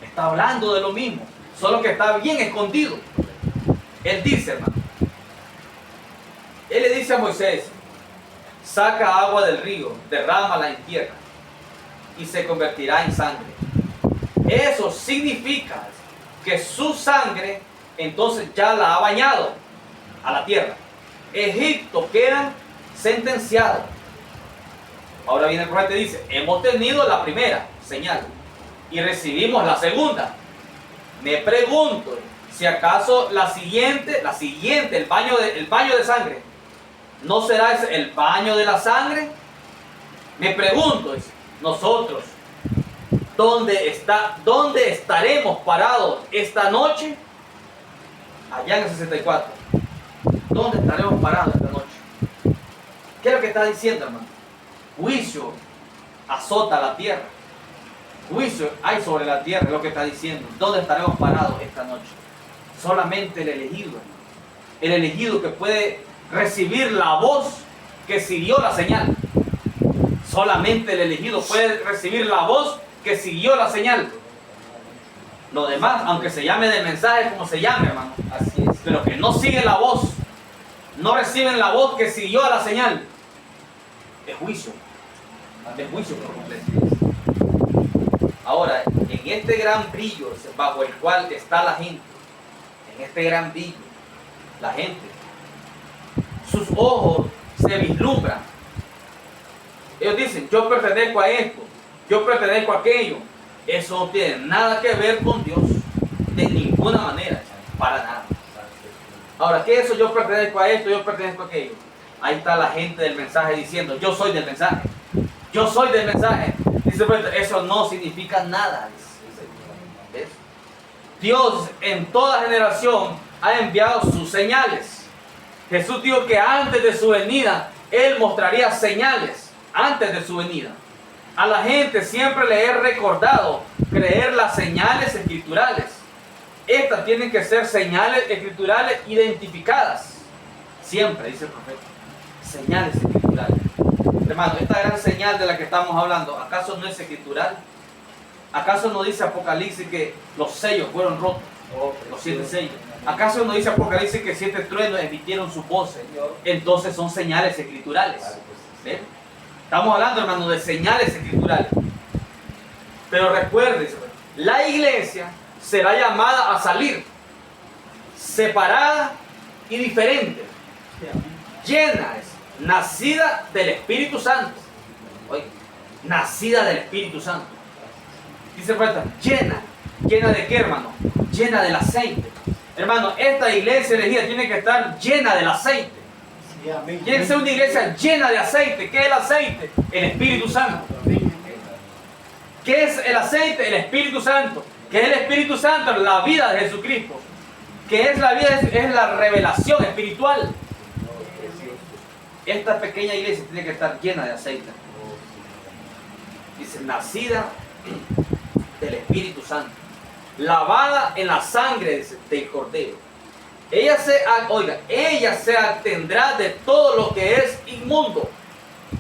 A: Está hablando de lo mismo, solo que está bien escondido. Él dice, hermano, él le dice a Moisés, saca agua del río, derrámala en tierra y se convertirá en sangre. Eso significa que su sangre entonces ya la ha bañado a la tierra. Egipto queda sentenciado. Ahora viene el profeta y dice, hemos tenido la primera señal y recibimos la segunda. Me pregunto si acaso la siguiente, el baño de sangre, ¿no será ese el baño de la sangre? Me pregunto, nosotros, ¿dónde estaremos parados esta noche? Allá en el 64. ¿Dónde estaremos parados esta noche? ¿Qué es lo que está diciendo, hermano? Juicio azota la tierra. Juicio hay sobre la tierra, es lo que está diciendo. ¿Dónde estaremos parados esta noche? Solamente el elegido, hermano. El elegido que puede recibir la voz que siguió la señal. Solamente el elegido puede recibir la voz que siguió la señal. Lo demás, aunque se llame del mensaje como se llame, hermano, así es, pero que no sigue la voz, no reciben la voz que siguió a la señal, es juicio. Es juicio por completo. Ahora, en este gran brillo bajo el cual está la gente, en este gran brillo, la gente, sus ojos se vislumbran. Ellos dicen, yo pertenezco a esto, yo pertenezco a aquello. Eso no tiene nada que ver con Dios, de ninguna manera, para nada. Ahora, ¿qué es eso? Yo pertenezco a esto, yo pertenezco a aquello. Ahí está la gente del mensaje diciendo, yo soy del mensaje, yo soy del mensaje. Dice, pues, eso no significa nada. ¿Ves? Dios en toda generación ha enviado sus señales. Jesús dijo que antes de su venida, Él mostraría señales, antes de su venida. A la gente siempre le he recordado creer las señales escriturales. Estas tienen que ser señales escriturales identificadas. Siempre, dice el profeta. Señales escriturales. Hermano, esta gran señal de la que estamos hablando, ¿acaso no es escritural? ¿Acaso no dice Apocalipsis que los sellos fueron rotos? Los 7 sellos. ¿Acaso no dice Apocalipsis que 7 truenos emitieron sus voces? Entonces son señales escriturales. ¿Ven? Estamos hablando, hermano, de señales escriturales. Pero recuerden, la iglesia será llamada a salir separada y diferente, llena, nacida del Espíritu Santo. Oye, nacida del Espíritu Santo. Dice el profeta, llena. ¿Llena de qué, hermano? Llena del aceite. Hermano, esta iglesia elegida tiene que estar llena del aceite. Tiene que ser una iglesia llena de aceite. ¿Qué es el aceite? El Espíritu Santo. ¿Qué es el aceite? El Espíritu Santo. ¿Qué es el Espíritu Santo? La vida de Jesucristo. ¿Qué es la vida? Es la revelación espiritual. Esta pequeña iglesia tiene que estar llena de aceite. Dice, nacida del Espíritu Santo, lavada en la sangre del Cordero. Ella se abstendrá de todo lo que es inmundo.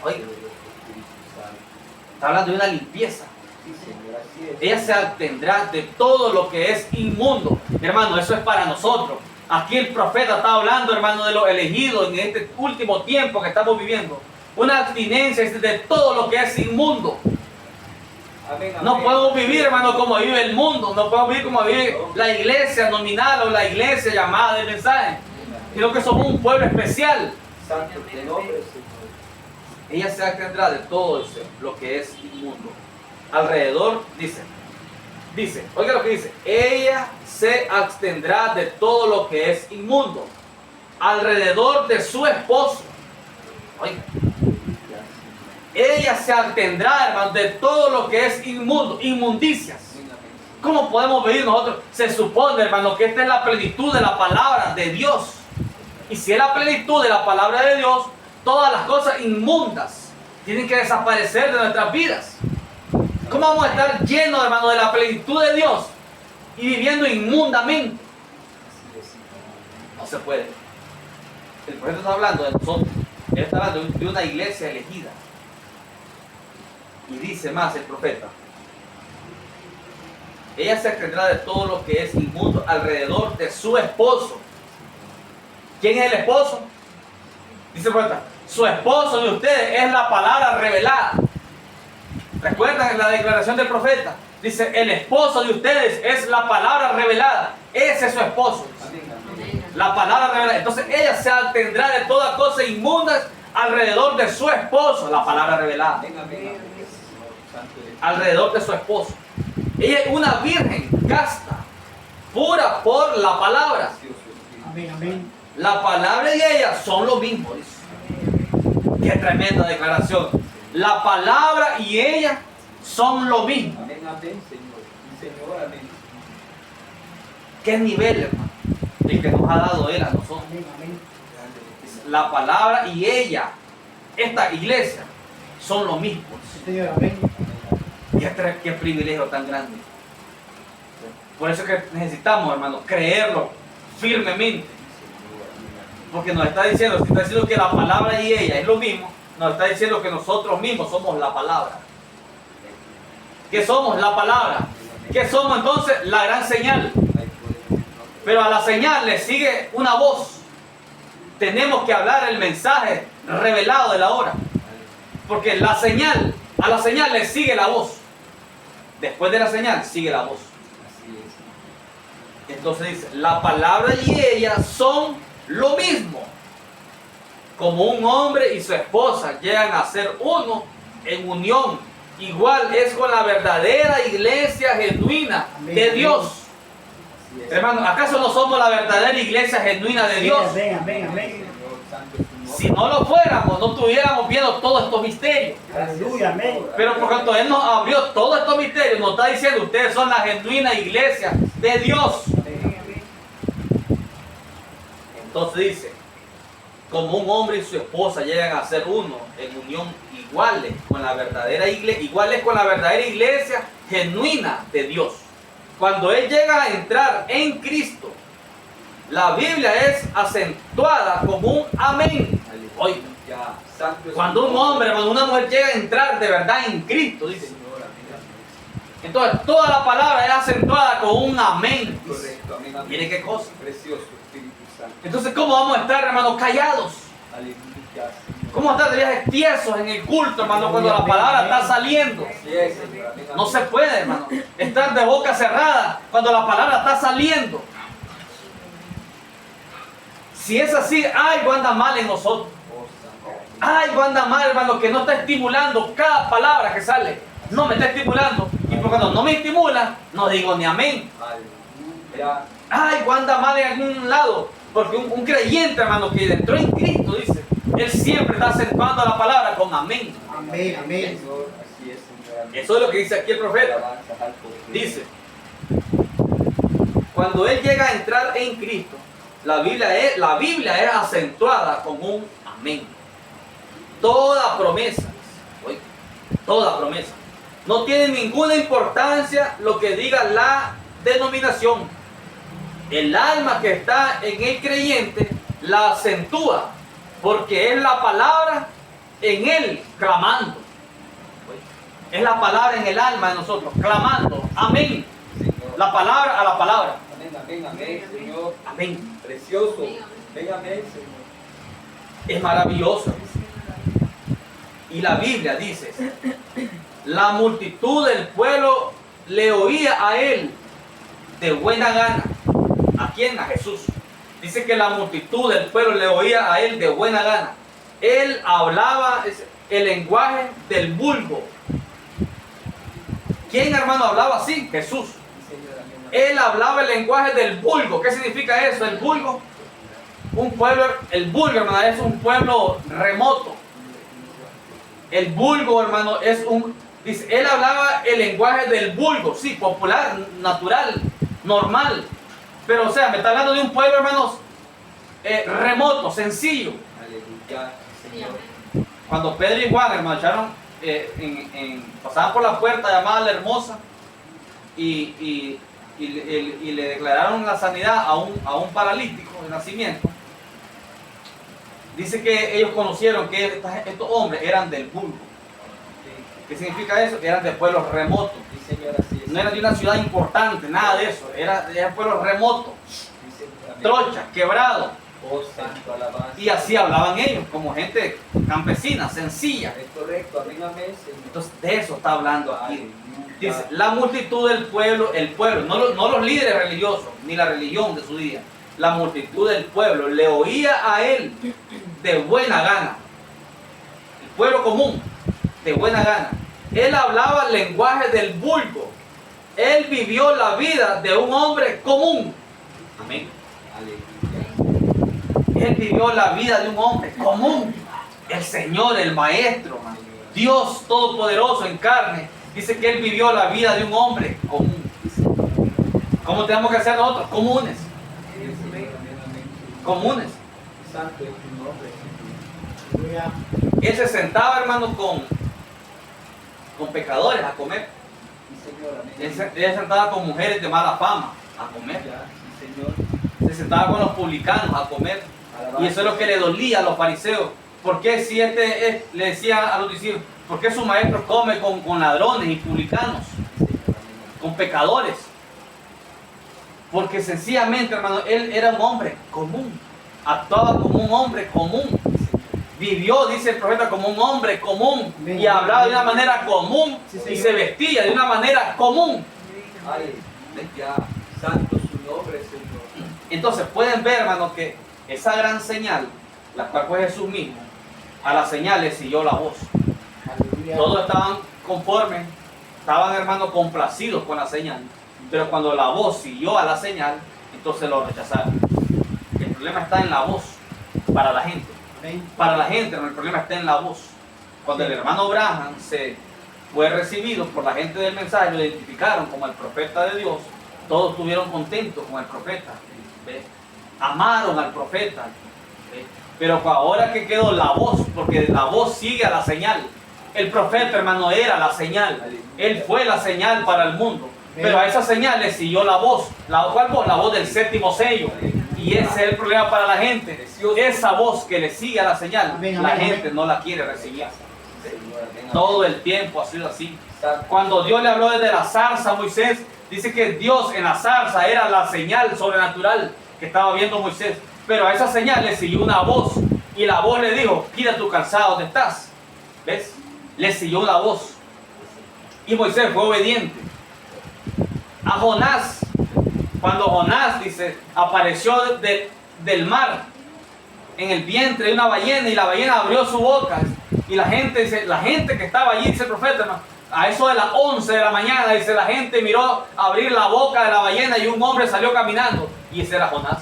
A: Oiga, está hablando de una limpieza. Ella se abstendrá de todo lo que es inmundo. Hermano, eso es para nosotros. Aquí el profeta está hablando, hermano, de los elegidos en este último tiempo que estamos viviendo. Una abstinencia de todo lo que es inmundo.
C: Amén, amén.
A: No podemos vivir, hermano, como vive el mundo. No podemos vivir como vive la iglesia nominal o la iglesia llamada de mensaje. Sino que somos un pueblo especial.
C: Santo tu nombre, Señor.
A: Ella se abstendrá de todo lo que es inmundo. Alrededor, dice, oiga lo que dice, ella se abstendrá de todo lo que es inmundo. Alrededor de su esposo. Oiga. Ella se abstendrá, hermano, de todo lo que es inmundo, inmundicias. ¿Cómo podemos vivir nosotros? Se supone, hermano, que esta es la plenitud de la palabra de Dios. Y si es la plenitud de la palabra de Dios, todas las cosas inmundas tienen que desaparecer de nuestras vidas. ¿Cómo vamos a estar llenos, hermano, de la plenitud de Dios y viviendo inmundamente? No se puede. El profeta está hablando de nosotros. Él está hablando de una iglesia elegida. Y dice más el profeta. Ella se abstendrá de todo lo que es inmundo alrededor de su esposo. ¿Quién es el esposo? Dice el profeta. Su esposo de ustedes es la palabra revelada. ¿Recuerdan la declaración del profeta? Dice, el esposo de ustedes es la palabra revelada. Ese es su esposo. La palabra revelada. Entonces ella se abstendrá de toda cosa inmundas alrededor de su esposo. La palabra revelada. Alrededor de su esposo. Ella es una virgen casta, pura por la palabra.
B: Amén, amén.
A: La palabra y ella son lo mismo. Dice. Qué tremenda declaración. La palabra y ella son lo mismo.
C: Amén, amén, Señor. Señor, amén.
A: ¿Qué nivel, hermano? El que nos ha dado Él a nosotros.
B: Amén, amén.
A: La palabra y ella, esta iglesia, son lo mismo.
B: Sí, Señor, amén.
A: Qué privilegio tan grande. Por eso es que necesitamos, hermano, creerlo firmemente. Porque nos está diciendo, si está diciendo que la palabra y ella es lo mismo, nos está diciendo que nosotros mismos somos la palabra. ¿Qué somos? La palabra. ¿Qué somos entonces? La gran señal. Pero a la señal le sigue una voz. Tenemos que hablar el mensaje revelado de la hora. Porque la señal, a la señal le sigue la voz. Después de la señal sigue la voz. Entonces dice, la palabra y ella son lo mismo. Como un hombre y su esposa llegan a ser uno en unión. Igual es con la verdadera iglesia genuina de Dios. Hermano, ¿acaso no somos la verdadera iglesia genuina de Dios?
B: Amén, amén, amén.
A: Si no lo fuéramos, no estuviéramos viendo todos estos misterios.
B: Aleluya, amén.
A: Pero por cuanto Él nos abrió todos estos misterios, nos está diciendo, ustedes son la genuina iglesia de Dios. Entonces dice, como un hombre y su esposa llegan a ser uno en unión iguales con la verdadera iglesia genuina de Dios. Cuando Él llega a entrar en Cristo, la Biblia es acentuada como un amén. Oiga, cuando un hombre, cuando una mujer llega a entrar de verdad en Cristo, dice. Entonces toda la palabra es acentuada con un amén.
C: Correcto, amén, amén.
A: Mire qué cosa.
C: Precioso Espíritu Santo.
A: Entonces, ¿cómo vamos a estar, hermanos, callados?
C: Aleluya, Señor.
A: ¿Cómo estar de viajes tiesos en el culto, hermano, cuando la palabra está saliendo?
C: Así es, Señor. Amén, amén.
A: No se puede, hermano, estar de boca cerrada cuando la palabra está saliendo. Si es así, algo anda mal en nosotros.
C: Oh, Santo.
A: Algo anda mal, hermano, que no está estimulando cada palabra que sale. No me está estimulando. Y por cuando no me estimula, no digo ni amén.
C: Aleluya.
A: Algo anda mal en algún lado. Porque un creyente, hermano, que entró en Cristo, dice, él siempre está acentuando la palabra con amén.
B: Amén, amén.
C: Señor, así es, Señor. Amén.
A: Eso es lo que dice aquí el profeta.
C: Alabanzas al poder.
A: Dice, cuando él llega a entrar en Cristo, la Biblia es acentuada con un amén. Toda promesa, oye, toda promesa, no tiene ninguna importancia lo que diga la denominación. El alma que está en el creyente la acentúa, porque es la palabra en él clamando. Es la palabra en el alma de nosotros, clamando, amén.
C: Señor.
A: La palabra a la palabra.
C: Amén, amén, amén, Señor.
A: Amén.
C: Precioso. Venga, amén, Señor.
A: Es maravilloso. Y la Biblia dice La multitud del pueblo le oía a él de buena gana. ¿A quién? A Jesús. Dice que la multitud del pueblo le oía a él de buena gana. Él hablaba el lenguaje del vulgo. ¿Quién, hermano, hablaba así? Jesús. Él hablaba el lenguaje del vulgo. ¿Qué significa eso? El vulgo. Un pueblo, el vulgo, hermano, es un pueblo remoto. El vulgo, hermano, es un... Dice, él hablaba el lenguaje del vulgo, sí, popular, natural, normal. Pero, o sea, me está hablando de un pueblo, hermanos, remoto, sencillo.
C: Aleluya, Señor.
A: Cuando Pedro y Juan, hermano, echaron, pasaban por la puerta llamada La Hermosa y le declararon la sanidad a un paralítico de nacimiento. Dice que ellos conocieron que estos hombres eran del vulgo. ¿Qué significa eso? Eran de pueblos remotos.
C: Sí, Señor, así es.
A: No eran de una ciudad importante, nada de eso. Eran pueblos remotos,
C: Sí, Señor, amén.
A: trochas, quebrados.
C: Oh, santo, alabanza.
A: Y así hablaban ellos, como gente campesina, sencilla.
C: Es correcto, amén, amén, Señor.
A: Entonces, de eso está hablando aquí.
C: Aleluya.
A: Dice, la multitud del pueblo, el pueblo, no los líderes religiosos, ni la religión de su día. La multitud del pueblo le oía a él de buena gana. El pueblo común, de buena gana. Él hablaba el lenguaje del vulgo. Él vivió la vida de un hombre común. Amén.
C: Aleluya.
A: Él vivió la vida de un hombre común. El Señor, el Maestro, Dios Todopoderoso en carne. Dice que Él vivió la vida de un hombre común. ¿Cómo tenemos que ser nosotros? Comunes.
C: Amén, amén.
A: Comunes.
C: Santo es tu nombre, Señor.
B: Aleluya.
A: Él se sentaba, hermano, con pecadores a comer.
C: Sí, Señor, amén.
A: Él se sentaba con mujeres de mala fama a comer.
C: Sí, Señor.
A: Se sentaba con los publicanos a comer. Y eso es lo que le dolía a los fariseos. ¿Por qué si le decía a los discípulos, por qué su maestro come con ladrones y publicanos, con pecadores? Porque sencillamente, hermano, él era un hombre común. Actuaba como un hombre común. Vivió, dice el profeta, como un hombre común. Y hablaba de una manera común. Y se vestía de una manera común.
C: Aleluya. Santo es su nombre, Señor.
A: Entonces pueden ver, hermano, que esa gran señal, la cual fue Jesús mismo, a la señal le siguió la voz.
B: Aleluya.
A: Todos estaban conformes, estaban, hermano, complacidos con la señal. Pero cuando la voz siguió a la señal, entonces lo rechazaron. El problema está en la voz para la gente.
B: Amén.
A: Para la gente, hermano, el problema está en la voz. Cuando el hermano Branham fue recibido por la gente del mensaje, lo identificaron como el profeta de Dios, todos estuvieron contentos con el profeta. ¿Ve? Amaron al profeta. ¿Ve? Pero ahora que quedó la voz, porque la voz sigue a la señal. El profeta, hermano, era la señal. Él fue la señal para el mundo. Pero a esa señal le siguió la voz. ¿Cuál voz? La voz del séptimo sello. Y ese es el problema para la gente. Esa voz que le sigue a la señal,
B: Amén,
A: la
B: amén,
A: gente
B: amén.
A: no la quiere recibir.
C: Señor, amén, amén.
A: Todo el tiempo ha sido así.
C: Santo.
A: Cuando Dios le habló desde la zarza a Moisés, dice que Dios en la zarza era la señal sobrenatural que estaba viendo Moisés. Pero a esa señal le siguió una voz. Y la voz le dijo, quita tu calzado, ¿dónde estás? ¿Ves? Le siguió la voz. Y Moisés fue obediente. A Jonás, cuando Jonás, dice, apareció del mar, en el vientre de una ballena, y la ballena abrió su boca, y la gente, dice, la gente que estaba allí, dice el profeta, hermano, a eso de las 11 de la mañana, dice, la gente miró abrir la boca de la ballena y un hombre salió caminando, y ese era Jonás.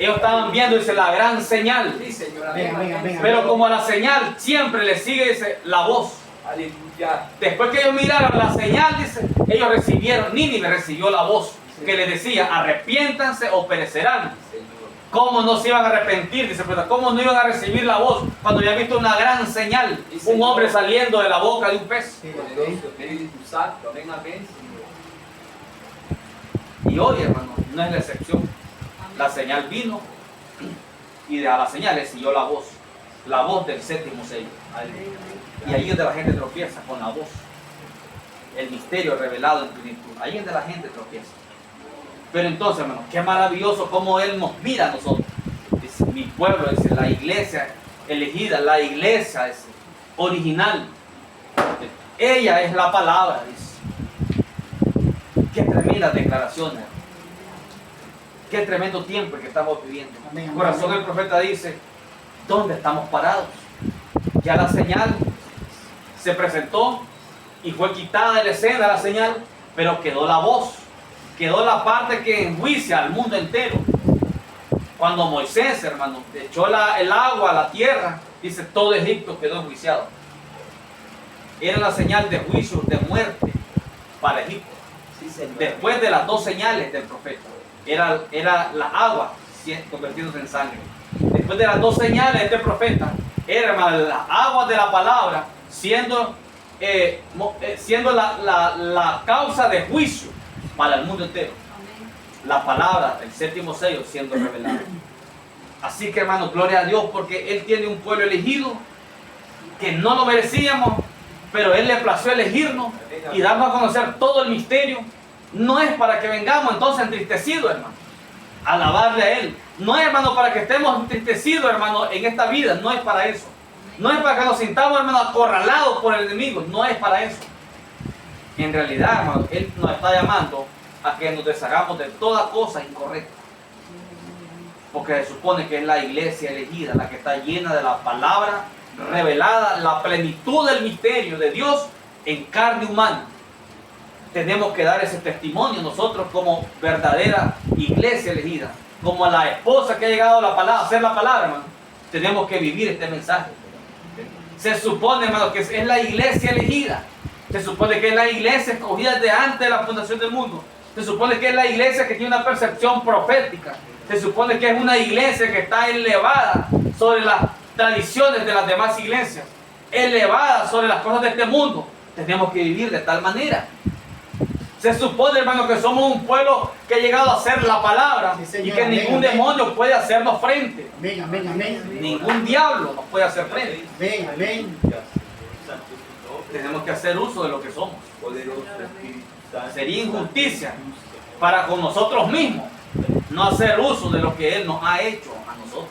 A: Ellos estaban viendo, dice, la gran señal.
C: Sí, Señor,
B: Amén, amén, amén.
A: Pero como a la señal siempre le sigue, dice, la voz.
C: Aleluya.
A: Después que ellos miraron la señal, dice, ellos recibieron, Nínive recibió la voz que les decía, arrepiéntanse o perecerán.
C: Señor.
A: ¿Cómo no se iban a arrepentir? Dice, pero ¿cómo no iban a recibir la voz cuando habían visto una gran señal? Un hombre saliendo de la boca de un pez.
B: Sí,
C: Poderoso Espíritu Santo. Amén, amén, Señor.
A: Y hoy, hermano, no es la excepción. La señal vino y a la señal le siguió la voz del séptimo sello. Y ahí es donde la gente tropieza, con la voz. El misterio revelado en plenitud. Ahí es donde la gente tropieza. Pero entonces, hermano, qué maravilloso cómo Él nos mira a nosotros. Dice, mi pueblo, dice, la iglesia elegida, la iglesia dice, original. Ella es la palabra, dice. Qué tremendas declaraciones. Qué tremendo tiempo el que estamos viviendo.
B: Amén, amén.
A: Corazón del profeta dice, ¿dónde estamos parados? Ya la señal se presentó y fue quitada de la escena la señal, pero quedó la voz, quedó la parte que enjuicia al mundo entero. Cuando Moisés, hermano, echó el agua a la tierra, dice, todo Egipto quedó enjuiciado. Era la señal de juicio, de muerte para Egipto. Después de las dos señales del profeta, era la agua convirtiéndose en sangre. Después de las dos señales de este profeta, era, hermano, las aguas de la palabra siendo la causa de juicio para el mundo entero. La palabra, el séptimo sello siendo revelado. Así que, hermano, gloria a Dios, porque Él tiene un pueblo elegido que no lo merecíamos, pero Él le plació elegirnos y darnos a conocer todo el misterio. No es para que vengamos entonces entristecidos, hermano, a alabarle a Él. No es, hermano, para que estemos entristecidos, hermano, en esta vida. No es para eso. No es para que nos sintamos, hermano, acorralados por el enemigo. No es para eso. En realidad, hermano, Él nos está llamando a que nos deshagamos de toda cosa incorrecta. Porque se supone que es la iglesia elegida, la que está llena de la palabra revelada, la plenitud del misterio de Dios en carne humana. Tenemos que dar ese testimonio nosotros como verdadera iglesia elegida, como la esposa que ha llegado a la palabra, a hacer la palabra, hermano. Tenemos que vivir este mensaje. Se supone, hermano, que es la iglesia elegida. Se supone que es la iglesia escogida desde antes de la fundación del mundo. Se supone que es la iglesia que tiene una percepción profética. Se supone que es una iglesia que está elevada sobre las tradiciones de las demás iglesias, elevada sobre las cosas de este mundo. Tenemos que vivir de tal manera. Se supone, hermano, que somos un pueblo que ha llegado a ser la palabra,
B: sí, señor,
A: y que
B: amén,
A: ningún
B: amén.
A: demonio puede hacernos frente.
B: Amén, amén, amén.
A: Ningún diablo nos puede hacer frente.
B: Amén, amén.
A: Tenemos que hacer uso de lo que somos.
C: Poderoso Espíritu Santo.
A: Sería injusticia para con nosotros mismos no hacer uso de lo que Él nos ha hecho a nosotros.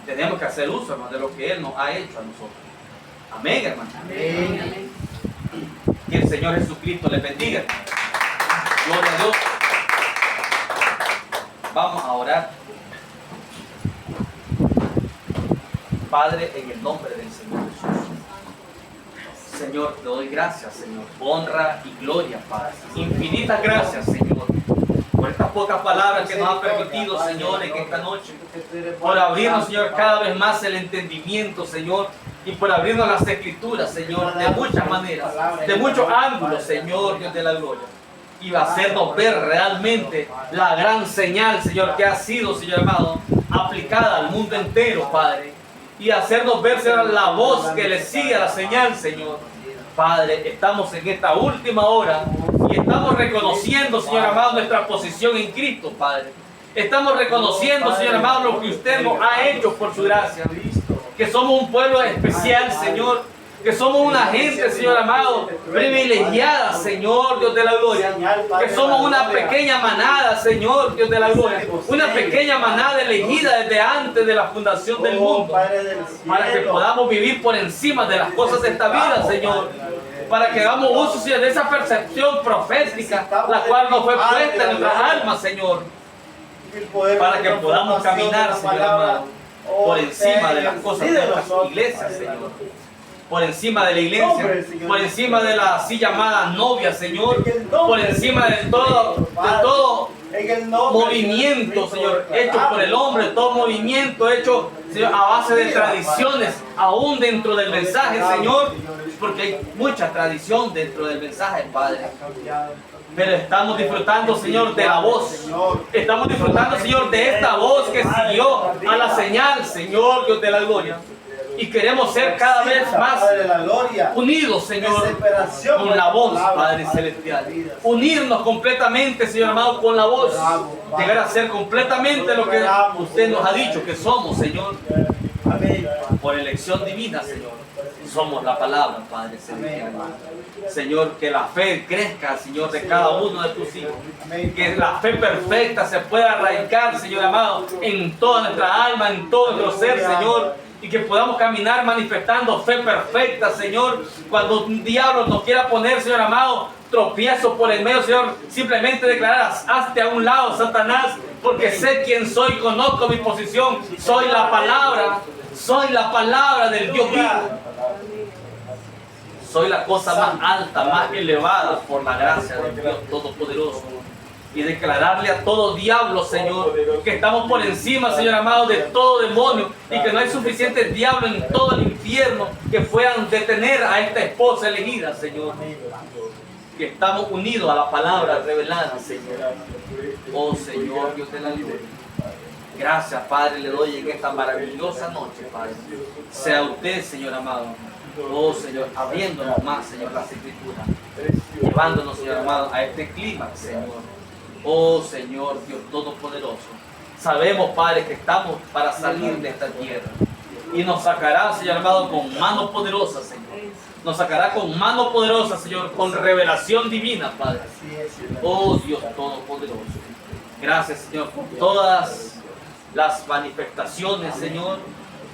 A: Tenemos que hacer uso, hermano, de lo que Él nos ha hecho a nosotros. Amén, hermano.
B: Amén.
A: Que el Señor Jesucristo le bendiga. Gloria a Dios. Vamos a orar. Padre, en el nombre del Señor Jesús. Señor, te doy gracias, Señor. Honra y gloria, Padre. Infinitas gracias, Señor, por estas pocas palabras que nos ha permitido, Señor, en esta noche. Por abrirnos, Señor, cada vez más el entendimiento, Señor. Y por abrirnos las escrituras, Señor, de muchas maneras, de muchos ángulos, Señor, Dios de la gloria. Y va a hacernos ver realmente la gran señal, Señor, que ha sido, Señor amado, aplicada al mundo entero, Padre. Y hacernos ver, Señor, la voz que le sigue a la señal, Señor. Padre, estamos en esta última hora y estamos reconociendo, Señor amado, nuestra posición en Cristo, Padre. Estamos reconociendo, Señor amado, lo que usted nos ha hecho por su gracia. Que somos un pueblo especial, Señor. Que somos una gente, Señor amado, privilegiada, Señor, Dios de la gloria. Que somos una pequeña manada, Señor, Dios de la gloria. Una pequeña manada elegida desde antes de la fundación del mundo. Para que podamos vivir por encima de las cosas de esta vida, Señor. Para que hagamos uso, Señor, de esa percepción profética, la cual nos fue puesta en nuestras almas, Señor. Para que podamos caminar, Señor amado, por encima de las cosas de estas iglesias, Señor. Por encima de la iglesia, por encima de la así llamada novia, Señor. Por encima de todo movimiento, Señor, hecho por el hombre, todo movimiento hecho, Señor, a base de tradiciones, aún dentro del mensaje, Señor. Porque hay mucha tradición dentro del mensaje, Padre. Pero estamos disfrutando, Señor, de la voz. Estamos disfrutando, Señor, de esta voz que siguió a la señal, Señor, Dios de la gloria. Y queremos ser cada vez más unidos, Señor, con la voz, Padre Celestial. Unirnos completamente, Señor amado, con la voz. Llegar a ser completamente lo que usted nos ha dicho que somos, Señor. Por elección divina, Señor. Somos la palabra, Padre Celestial. Señor, que la fe crezca, Señor, de cada uno de tus hijos. Que la fe perfecta se pueda arraigar, Señor amado, en toda nuestra alma, en todo nuestro ser, Señor. y que podamos caminar manifestando fe perfecta, Señor. Cuando un diablo nos quiera poner, Señor amado, tropiezo por el medio, Señor, simplemente declaras: hazte a un lado, Satanás, porque sé quién soy, conozco mi posición, soy la palabra del Dios vivo. Soy la cosa más alta, más elevada por la gracia del Dios Todopoderoso. Y declararle a todo diablo, Señor, que estamos por encima, Señor amado, de todo demonio, y que no hay suficientes diablos en todo el infierno que puedan detener a esta esposa elegida, Señor. Que estamos unidos a la palabra revelada, Señor. Oh Señor, Dios de la gloria. Gracias, Padre, le doy en esta maravillosa noche, Padre. Sea usted, Señor amado. Oh Señor, abriéndonos más, Señor, las Escrituras. Llevándonos, Señor amado, a este clima, Señor. Oh Señor, Dios Todopoderoso. Sabemos, Padre, que estamos para salir de esta tierra. Y nos sacará, Señor amado, con mano poderosa, Señor. Nos sacará con mano poderosa, Señor, con revelación divina, Padre. Oh Dios Todopoderoso. Gracias, Señor, por todas las manifestaciones, Señor.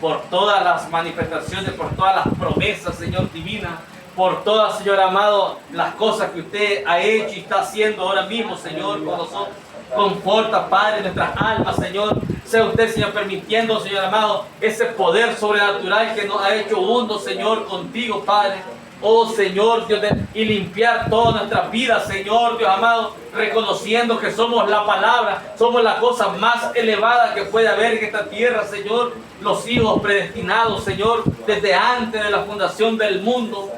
A: Por todas las manifestaciones, por todas las promesas, Señor, divinas. Por todas, Señor amado, las cosas que usted ha hecho y está haciendo ahora mismo, Señor, con nosotros. Conforta, Padre, nuestras almas, Señor. Sea usted, Señor, permitiendo, Señor amado, ese poder sobrenatural que nos ha hecho uno, Señor, contigo, Padre. Oh Señor, Dios, y limpiar todas nuestras vidas, Señor, Dios amado, reconociendo que somos la palabra, somos la cosa más elevada que puede haber en esta tierra, Señor. Los hijos predestinados, Señor, desde antes de la fundación del mundo.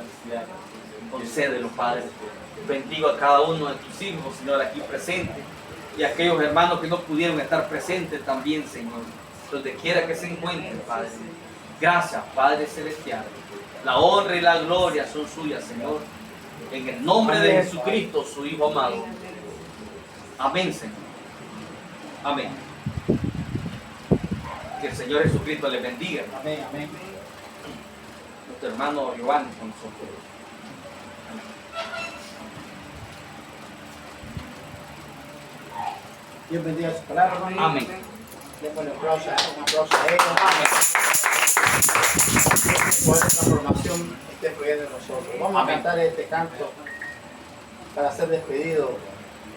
A: Concédelo, Padre. Bendigo a cada uno de tus hijos, Señor, aquí presentes, y a aquellos hermanos que no pudieron estar presentes también, Señor, donde quiera que se encuentren, Padre. Gracias, Padre Celestial. La honra y la gloria son suyas, Señor. En el nombre de Jesucristo, su Hijo amado. Amén, Señor. Amén. Que el Señor Jesucristo les bendiga.
B: Amén, amén.
A: Nuestro hermano Giovanni con nosotros.
B: Dios bendiga su palabra, hermano.
A: Amén.
B: Démosle un aplauso a ellos. Por esta transformación esté fluyendo en nosotros. Vamos a cantar este canto para ser despedido.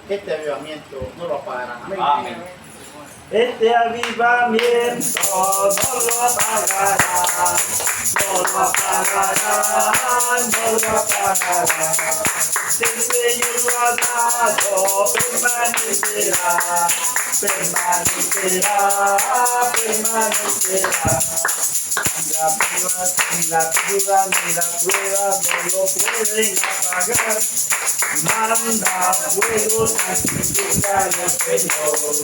B: Este avivamiento no lo apagarán. Amén.
A: Amén.
D: Este avivamiento no lo apagará, no lo apagará, no lo apagará. Si el Señor lo ha dado, permanecerá, permanecerá, permanecerá. La prueba ni la prueba no lo pueden apagar. Manda fuego, santificado Señor.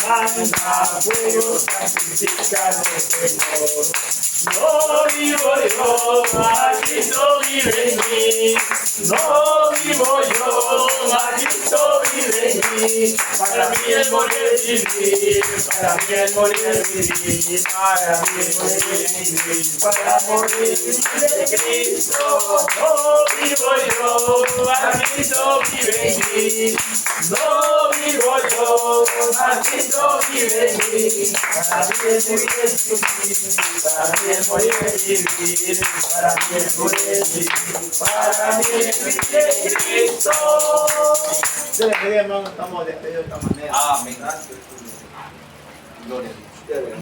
D: Manda fuego, santificado Señor. No vivo yo, mas Cristo vive en mí. No vivo yo, mas Cristo vive en mí. Para mí el morir es vivir, para mí el morir es vivir, para mí el morir es vivir, para morir de Cristo. No vivo yo, mas Cristo vive en mí. No vivo yo, mas Cristo vive en mí. Para mí el morir es vivir, para mí el morir es vivir, para mí el morir es vivir, para mí el vivir de Cristo.
B: Se les pedí, hermano, estamos despedidos de esta manera.
A: Amén. Gloria a Dios.